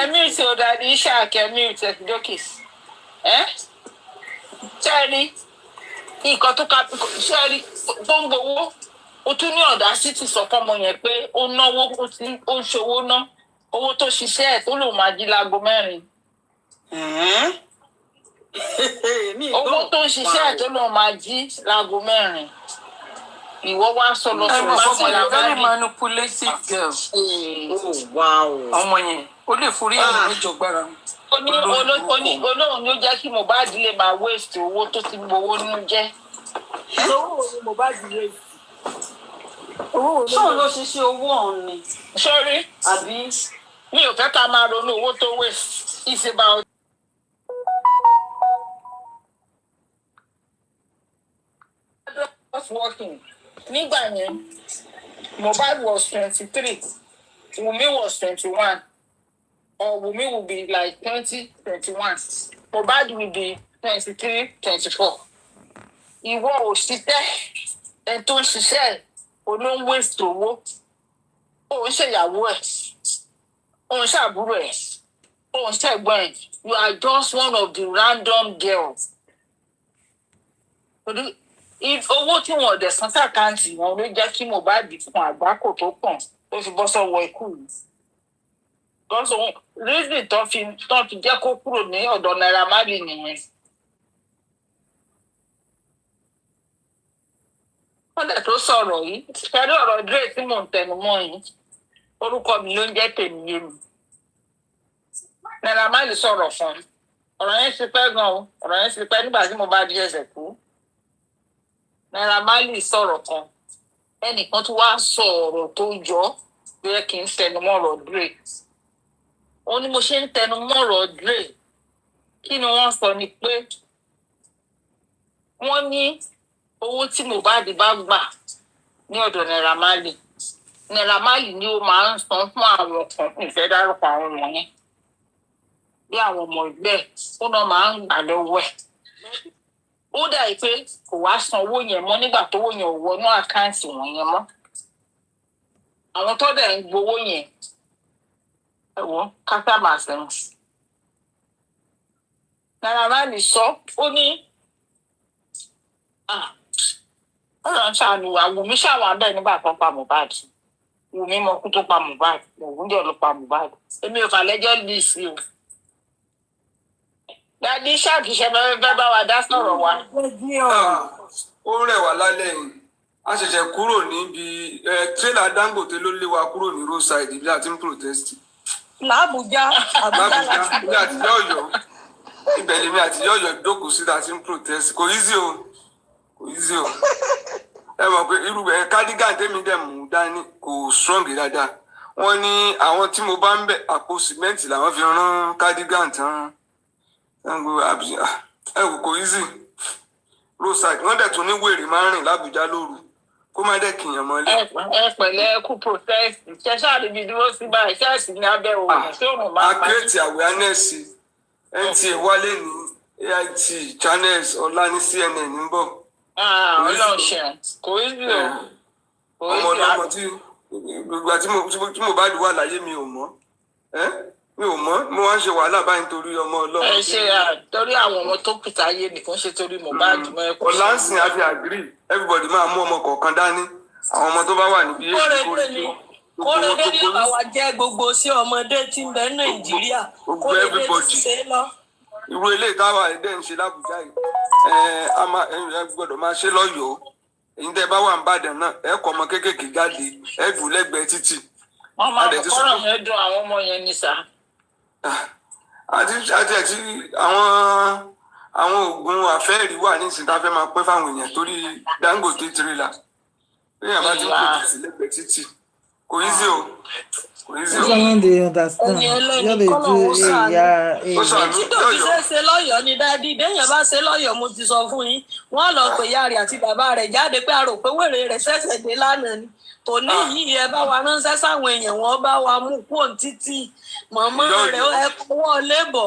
ẹ̀mí ti ò dàdí iṣẹ́ àkẹ́mí ìtẹ̀sídókìs. ṣẹ́ẹ̀rí nǹkan tó ká ṣẹ́ẹ̀rí tó ń gbowó ó tún ní ọ̀dà sí ti sọ fọ́mọ yẹn pé ó náwó ó ń ṣòwò ná owó tó ṣiṣẹ́ ẹ̀ tó lòun máa jí láago 4. owó tó ń ṣiṣẹ́ ẹ̀ tó lòun máa jí láago 4 ìwọ wá sọ lọ sí ọmọ yẹn very manipulative girl. ọmọ yẹn ó lè forí àwọn méjọ gbára. olóhùn ni ó jẹ́ kí Mohbad lè máa waste owó tó ti gbowó nínú jẹ́. owó wo ni Mohbad waste. ṣóun ló ṣiṣẹ́ owó ọ̀hún ni. sọ́rí àbí. mi ò fẹ́ ká máa ronú owó tó waste it's about. working nígbà yẹn Mohbad was 23 Wunmi was 21 or Wunmi will be like 20-21 Mohbad will be 23-24 ìwọ ò ṣiṣẹ́ ẹ̀ tó ń ṣiṣẹ́ olóhùn waste owó òun ṣèyàwó ẹ̀ òun ṣàbúrò ẹ̀ òun ṣẹ̀gbọ́n ẹ̀ you are just one of the random girls. owó tí wọn ọ̀dẹ̀ san sàkáǹtì wọn ló jẹ́ kí Mohbad fún àgbákò tó kàn ó fi bọ́ sọ́wọ́ ikú yìí. lọ́sọ̀ reason tó fi jẹ́ kó kúrò ní ọ̀dọ̀ Naira Marley nìyẹn. wọ́n dẹ̀ tó sọ̀rọ̀ yìí pẹ̀lú ọ̀rọ̀ Dre tí mò ń tẹnu mọ́ yìí orúkọ mi ló ń jẹ́ tèmi yé mi. Naira Marley sọ̀rọ̀ fún ọ̀rọ̀ yẹn ti pẹ́ gan-an ọ̀rọ̀ yẹn ti pẹ́ nígbà tí Mohbad ẹsẹ̀ kú. Naira Marley sọ̀rọ̀ kan ẹnìkan tó wá sọ ọ̀rọ̀ tó jọ bí ẹ kì í tẹnu mọ́ ọ̀rọ̀ Dre. ó ní mo ṣe ń tẹnu mọ́ ọ̀rọ̀ Dre kí ni wọ́n sọ ni pé wọ́n ní owó tí Mohbad bá gbà ní ọ̀dọ̀ Naira Marley ni ó máa ń san fún àwọn kan ìfẹ́ dárúkọ àwọn wọ̀nyẹn bí àwọn ọmọ ìgbẹ́ ó náà máa ń gbà lọ́wọ́ ẹ̀. ó dà pé kò wá san owó yẹn mọ́ nígbà tówó yẹn ò wọnú àkáǹtì wọ̀nyẹn mọ́. àwọn tó dẹ̀ ń gbowó yẹn ẹ̀wọ̀n kásámà sẹ́wọ̀n. Naira Marley sọ ó ní ọ̀rọ̀ ń ṣàánú Wùmí ṣàwọn abẹ́ nígbà tó pa Mohbad Wùmí mọ kú tó pa Mohbad Ògúndé ló pa Mohbad èmi ò fà lẹ́jọ́ lì sí o. Dádì ṣàkíṣe fẹ́ bá wa dá sọ̀rọ̀ wa. ó rẹ̀ wá lálẹ́ yìí a ṣẹ̀ṣẹ̀ kúrò níbi tírélà Dangote ló lé wa kúrò ní roadside ibi àti ń protest. làbújá ilé àtijọ́ Ọ̀yọ́ ibẹ̀ lèmi àtijọ́ Ọ̀yọ́ jókòó sí àti ń protest kò easy o ẹ mọ̀ pé irú cardigan tèmi dẹ̀ mú dání kò strong dáadáa wọ́n ní àwọn tí mo bá ń bẹ̀ àpò sìmẹ́ǹtì làwọn fi rán cardigan tán ẹ wò kò easy roadside wọ́n dẹ̀ tún ní wèrè máa ń rìn l'Ábùjá lóru kó má dẹ̀ kìyàn mọ́lẹ̀. ẹ pẹ̀lẹ́ kú protest ṣẹṣẹ àdìbí dúró sí báyìí ṣẹẹsì ní abẹ́ òun tí òun máa bá. a create awareness NTA wálé ní AIT channels ọ̀la ní CNN ń bọ̀. Ọlọ́run ṣeun kò easy o. ọmọ ọlọ́mọ tí gbogbo tí mo bá wà láyé mi ò mọ̀ mi ò mọ̀ mo wá ń ṣe wàhálà báyìí nítorí ọmọ Ọlọ́run. ẹ ṣe torí àwọn ọmọ tó kù táyé nìkan ṣe torí Mohbad mọ́ ẹ kó ṣe. ọ̀làǹsìn àti àgírí everybody máa mú ọmọ kọ̀ọ̀kan dání àwọn ọmọ tó bá wà níbi kórèdé ní àwa jẹ́ gbogbo sí ọmọdé tí ń bẹ Nàìjíríà kórèdé ti ṣe lọ. irú eléyìí táwa ẹ̀dẹ̀ ń ṣe l'Ábùjá yìí ẹ gbọ́dọ̀ máa ṣe lọ́yọ̀ọ́ èyí tẹ́ bá wà ń bàdàn náà ẹ kọ́ ọmọ kéékèèké jáde ẹ dùn lẹ́gbẹ̀ẹ́ títì. wọ́n máa bọ̀ kọ́rọ̀ yẹn dùn àwọn ọmọ yẹn ní sá. àti àwọn oògùn àfẹ́ẹ̀rí wà ní ìsìn tá a fẹ́ máa pẹ́ fáwọn èèyàn torí Dangote tirila èèyàn bá ti ń pè sí lẹ́gbẹ̀ẹ́ títì kò yí sí o kò yí sí o. Someone dey understand. Yóò dey do ìyá tí tó fi ṣe lọ́yọ̀ọ́ ni dádì déèyàn bá ṣe lọ́yọ̀ọ́ mo ti sọ fún yín wọ́n lọ pè ìyá rẹ̀ àti bàbá rẹ̀ jáde pé a rò pé wèrè rẹ̀ ṣẹ̀ṣẹ̀ dé lánàá ni tòní yìí ẹ bá wa ránṣẹ́ sáwọn èèyàn wọn bá wa mú kúrò títì mọ̀mọ́ rẹ̀ ẹ kọ́wọ́ lébọ̀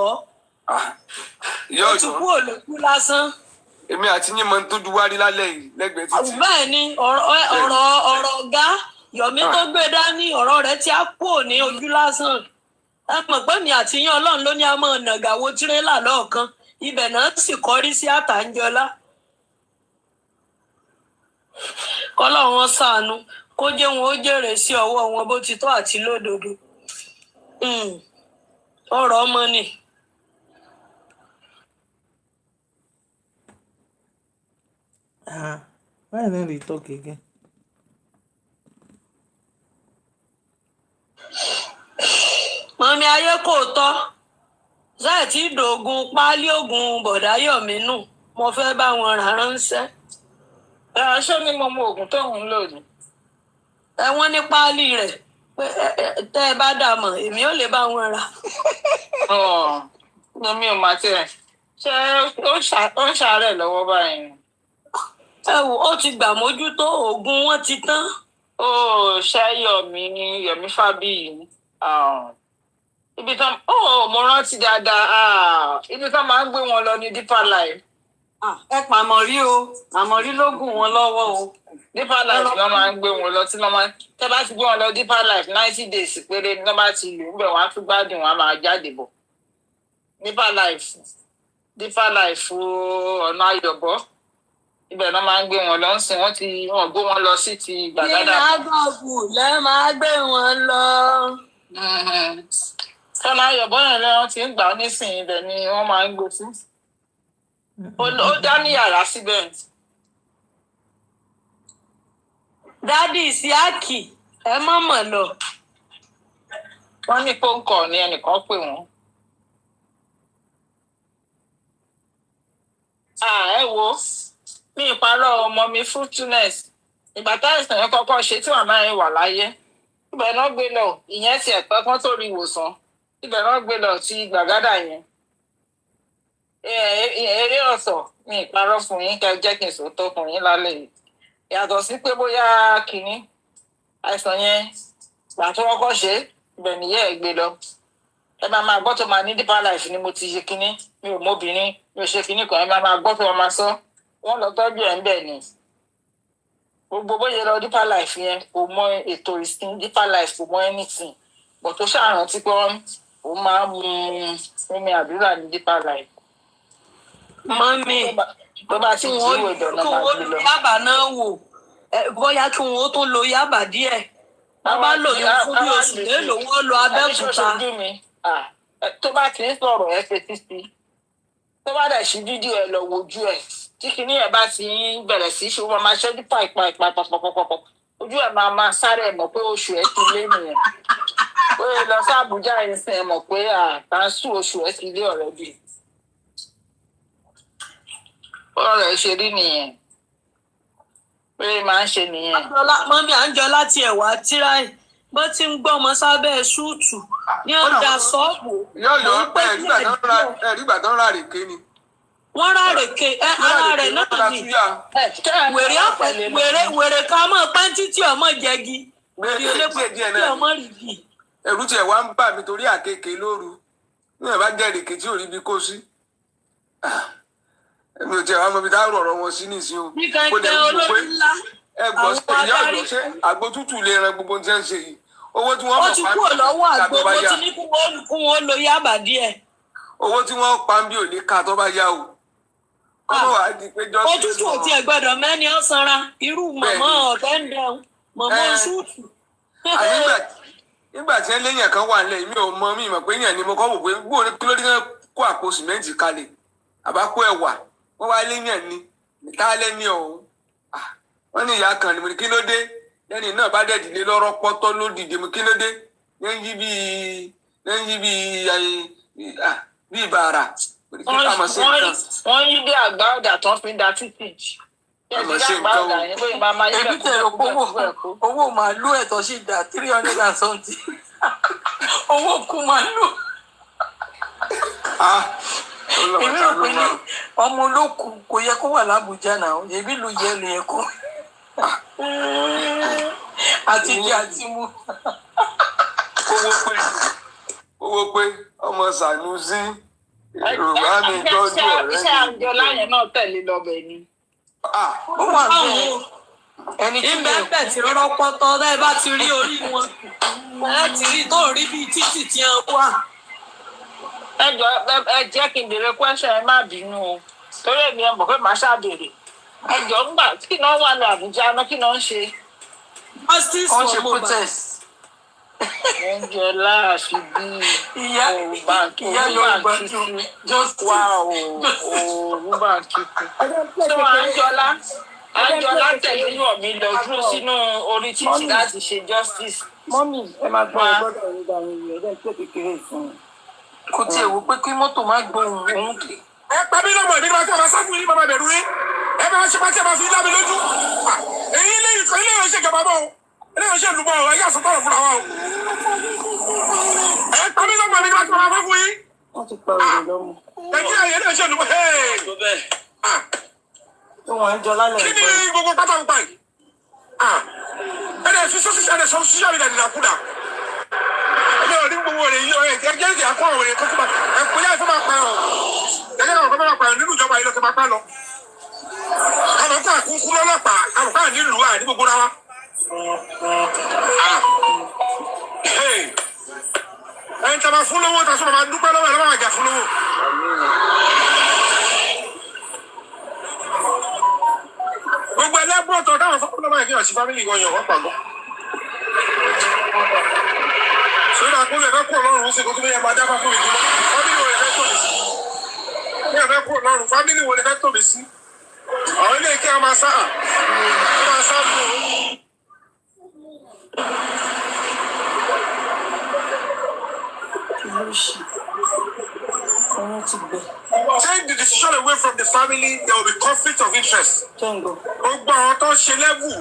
ó ti kú òlòkú lásán. èmi àti yín mọ tó duwárí lálẹ́ yìí lẹ́gbẹ̀ẹ́ títì. bẹ́ẹ̀ ni ọ̀rọ̀ ọ̀gá Yọ̀mí tó gbé dání ọ̀rọ̀ rẹ̀ tí a kú ní ojú lásán ẹ mọ̀ pé mi àti yín Ọlọ́run ló ní a mọ̀ nàgàwó tirẹ́là lọ́ọ̀kan ibẹ̀ náà sì kọrí sí Àtàǹjọlá kọ́lọ́run wọn ṣàánú kó jẹ́ wọn ó jèrè sí ọwọ́ wọn bó ti tọ́ àti lódodo ọ̀rọ̀ ọmọ ni. Why no dey talk again? Mọ̀mí ayé kò tọ́ ṣáà tí dògùn páálí ògùn bọ̀dá Yọ̀mí nù mo fẹ́ bá wọn rà ránṣẹ́. Aṣọ ni mo mọ ògùn tóun ń lò ní. Wọ́n ní páálí rẹ̀ pé tẹ́ ẹ bá dà mọ̀ èmi ò lè bá wọn rà. Mi ò máa tiẹ̀ ṣe ó ń ṣàárẹ̀ lọ́wọ́ báyìí. Ẹ wò ó ti gbà mójútó oògùn wọn ti tán. Ó ṣe Yọ̀mí Fábíyì ibi tán mo rántí dáadáa ibi tán máa ń gbé wọn lọ ní Deeper Life. Ẹ pa àmọ̀rí o àmọ̀rí ló gùn wọn lọ́wọ́ o. Deeper Life ló máa ń gbé wọn lọ tí wọ́n máa tẹ́ bá ti gbé wọn lọ Deeper Life 90 days péré ni wọ́n bá ti lù ú bẹ̀ wọ́n á tún gbádùn wọn á máa jáde bọ̀. Deeper Life ọ̀nà Ayọ̀bọ̀ ibẹ̀ náà máa ń gbé wọn lọ ń sìn wọ́n gbé wọn lọ sí ti Gbàgádà. ní àgọ́gù lẹ́ máa gbé wọn lọ. Sọ́nà Ayọ̀bọ̀ yẹn lẹ́wọ̀n ti ń gbà nísìnyí ibẹ̀ ni wọ́n máa ń gbé fún. Ó dá ní yàrá síbẹ̀. Dádì Isiaki ẹ mọ̀mọ̀ lọ. Wọ́n ní pọ́ńkọ̀ ni ẹnìkan pè wọ́n. Ẹ wo mi ìparọ́ ọmọ mi fruitfulness ìgbà táìsàn yẹn kọ́kọ́ ṣe tí màmá yẹn wà láyé ibẹ̀ náà gbé lọ ìyẹn ti ẹ̀pẹ́ kan tó rí ìwòsàn ibẹ̀ náà gbé lọ ti Gbàgádà yẹn eré ọ̀sọ̀ mi ìparọ́ fún yín kẹ́ jẹ́ kí n sòótọ́ fún yín lálẹ́ yìí yàtọ̀ sí pé bóyá kínní àìsàn yẹn gbà tó kọ́kọ́ ṣe ibẹ̀ nìyẹn ẹ̀ gbé lọ ẹ máa gbọ́ tó máa ní Deeper Life ni mo ti ṣe kínní mi ò móbìnrin mi ò ṣe kínní kan ẹ máa gbọ́ tó máa sọ wọ́n lọ tọ́jú ẹ̀ ń bẹ̀ ni gbogbo bóyá lọ Deeper Life yẹn kò mọ ètò ìsìn Deeper Life kò mọ anything bọ̀ tó ṣàrántí pé òun máa ń mu omi àdúrà ní Deeper Life. Mọ́mí tó bá ti jí ìwé ìdáná máa gbé lọ. Yábà náà wò bóyá kí wọn ó tún lo Yábà díẹ̀ wọ́n bá lò yẹn fún bí oṣù mélòó wọ́n lo Abẹ́òkúta. Tó bá ti ń sọ̀rọ̀ ẹ fetí sí tó bá dẹ̀ ṣí fídíò ẹ lọ wojú ẹ tí kinní ẹ bá ti ń bẹ̀rẹ̀ sí ṣe wọ́n máa ṣẹ́jú pàpàpàpàpàpàpàpà ojú ẹ máa sáré ẹ mọ̀ pé oṣù ẹ ti lé nìyẹn ó yẹ lọ sí Àbújá yìí sìn ẹ mọ̀ pé àtàǹsù oṣù ẹ ti lé ọ̀rẹ́ bì ọ̀rọ̀ ẹ ṣe rí nìyẹn pé máa ń ṣe nìyẹn. Mọ́mí Àńjọlá tiẹ̀ wá tíráì bó ti ń gbọ́ ọmọ sábẹ́ ṣúùtù ní ọ̀dà sọ́ọ̀bù. yọ̀ọ̀yọ̀ ẹ̀rígbà tó ń ra rèké ni. Wọ́n rà rèké ara rẹ̀ náà ni wèrè ká mọ̀ pẹ́ntì tí ọmọ jẹgi wèrè olépò tí ọmọ rìgì. ẹ̀rù tiẹ̀ wá ń bà mí torí àkekèé lóru ní ẹ̀ bá jẹ́ rèké tí ò rí bí kó sí. èmi ò tiẹ̀ wá mọ ibi tá a rọ̀rọ̀ wọn sí nìsín o. nìkan jẹ́ olórí ńlá ẹgbọ́n ṣe ìyá ọ̀dọ́ ṣe àgbo tútù lè ran gbogbo tí wọ́n ń ṣe yìí owó tí wọ́n ó ti kúrò lọ́wọ́ àgbo mo ti ní kún wọn lo yábà díẹ̀. owó tí wọ́n pa ń bí òní ká tó bá yá o. Òtútù ò tiẹ̀ gbọ́dọ̀ mẹ́ni ó sanra irú mọ̀mọ́ ọ̀tẹ́ ń dẹun mọ̀mọ́ ṣúùtù. Nígbà tí ẹ léyìn kan wà nílẹ̀ mi ò mọ mi mọ̀ pé èèyàn ni mo kọ́ wò pé gbóòrè kí ló dé náà kó àpò sìmẹ́ǹtì kalẹ̀ àbá kó ẹ̀wà wọ́n wá léyìn ni níta lẹ́ni ọ̀hún. Wọ́n ní ìyá kan ni mo ní kí ló dé lẹ́ni náà bá dẹ̀ dìde lọ́rọ́ pọ́tọ́ ló dìde mo kí ló dé lẹ́yìn bí bàrà. Wọ́n yí dé àgbá ọ̀dà tó fi ń da títì. Èmi tẹ̀lé owó màálù ẹ̀tọ́ sí dà 300 and something. Owó kú màálù. Èmi rò pé ní ọmọ olókùn kò yẹ kó wà l'Ábùjá náà, èmi lu yẹ lè yẹ kó. Àti jẹ àti mú. Owó pé ọmọ Sànúsí. Yorùbá mi tọ́jú ọ̀rẹ́ mi. Iṣẹ́ àjọ láyẹn náà tẹ̀lé lọ́bẹ̀ ni. Ó wà bẹ́ẹ̀. Ẹni tí bẹ́ẹ̀ tí rọ́pọ́ tọ́ ẹ bá ti rí orí wọn. Ẹ ti rí tó rí bíi títì tí ẹ wà. Ẹ jẹ́ kí n béèrè question ẹ má bínú o. Torí èmi ẹ mọ̀ pé màá ṣàbèrè. Ẹ jọ ń gbà kí náà wà ní Àbújá náà kí náà ń ṣe. Justice for Mohbad. Oúnjẹ láàfin bí Yorùbá kíkú wá Yorùbá kíkú. Tó Àńjọlá tẹ̀lé yàn mí lọ dúró sínú orí títì láti ṣe justice. Mọ́mì ẹ máa gbọ́ ọgbọ́dọ̀ ní ìdáhùn ìrìn ẹ̀dẹ́ tó kékeré fún un. Kò tiẹ̀ wò pé kí mọ́tò má gbóhùn òun kì. Ẹ pa mí lọ́mọ ìdí máa tí a máa sá fún yín bàbá bẹ̀rù yín. Ẹ bá ṣe pàtí ẹ máa fi lábẹ́ lójú. Èyí ilé ìwé ṣèjọba bọ̀ o. Ilé ìwé ṣèlú bọ̀ o. Ẹ yà sọ tọrọ fúnra wa o. Ẹ pa mí lọ́mọ ìdí máa tí a máa fọ́ fún yín. Wọ́n ti pa òrò lọ́mọ. Ẹ kí ẹ̀yẹ ilé ìwé ṣèlú bọ̀. Tí wọ́n ń jọ lálẹ́ ìgbẹ́. Kí ni gbogbo pátá ń pa yìí? Ẹ lè fi sọ́síṣẹ́ mi dàdí nàkúdà. Ẹ ò ní gbogbo rẹ̀ yí ọ̀rẹ́ jẹ́jẹ́ ìdí àkọ́ àwọn èèyàn kọ́kọ́ ẹ kò yá ìfẹ́ máa pa ọ̀. Jẹ́jẹ́ àwọn kan máa pa ọ̀ nínú ìjọba yìí lọ́kẹ́ máa pa lọ. Àwọn kan àkúkú lọ́lọ́pàá, àwọn kan nílùú à ní gbogbo rárá. Ẹni tí a máa fún lówó, tí a sọ máa dúpẹ́ lọ́wọ́ ẹ̀ lọ́wọ́ àjà fún lówó. Gbogbo ẹlẹ́gbọ́n tó dáhùn fún ọlọ́mọ ìdí ọ̀sìn fámìlì wọn yàn wọ́n pàgọ́. Sọ́dọ̀ àkúrẹ́ fẹ́ kúrò lọ́rùn sí kó tó yẹ máa dáfà fún ìdílé. Fámìlì wo lè fẹ́ tòmí sí? Bí ẹ fẹ́ kúrò lọ́rùn, fámìlì wo lè fẹ́ tòmí sí? Àwọn ilé ìkẹ́ máa sá bò ó. Take the decision away from the family, there will be conflict of interest. Gbogbo àwọn tó ṣe lẹ́wù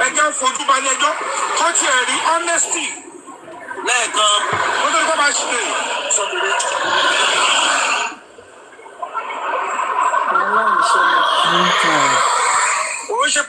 ẹjọ́ fojú balẹ̀ ẹjọ́ kọ́ tiẹ̀ rí honesty lẹ́ẹ̀kan. Ó tó ní kó máa ṣe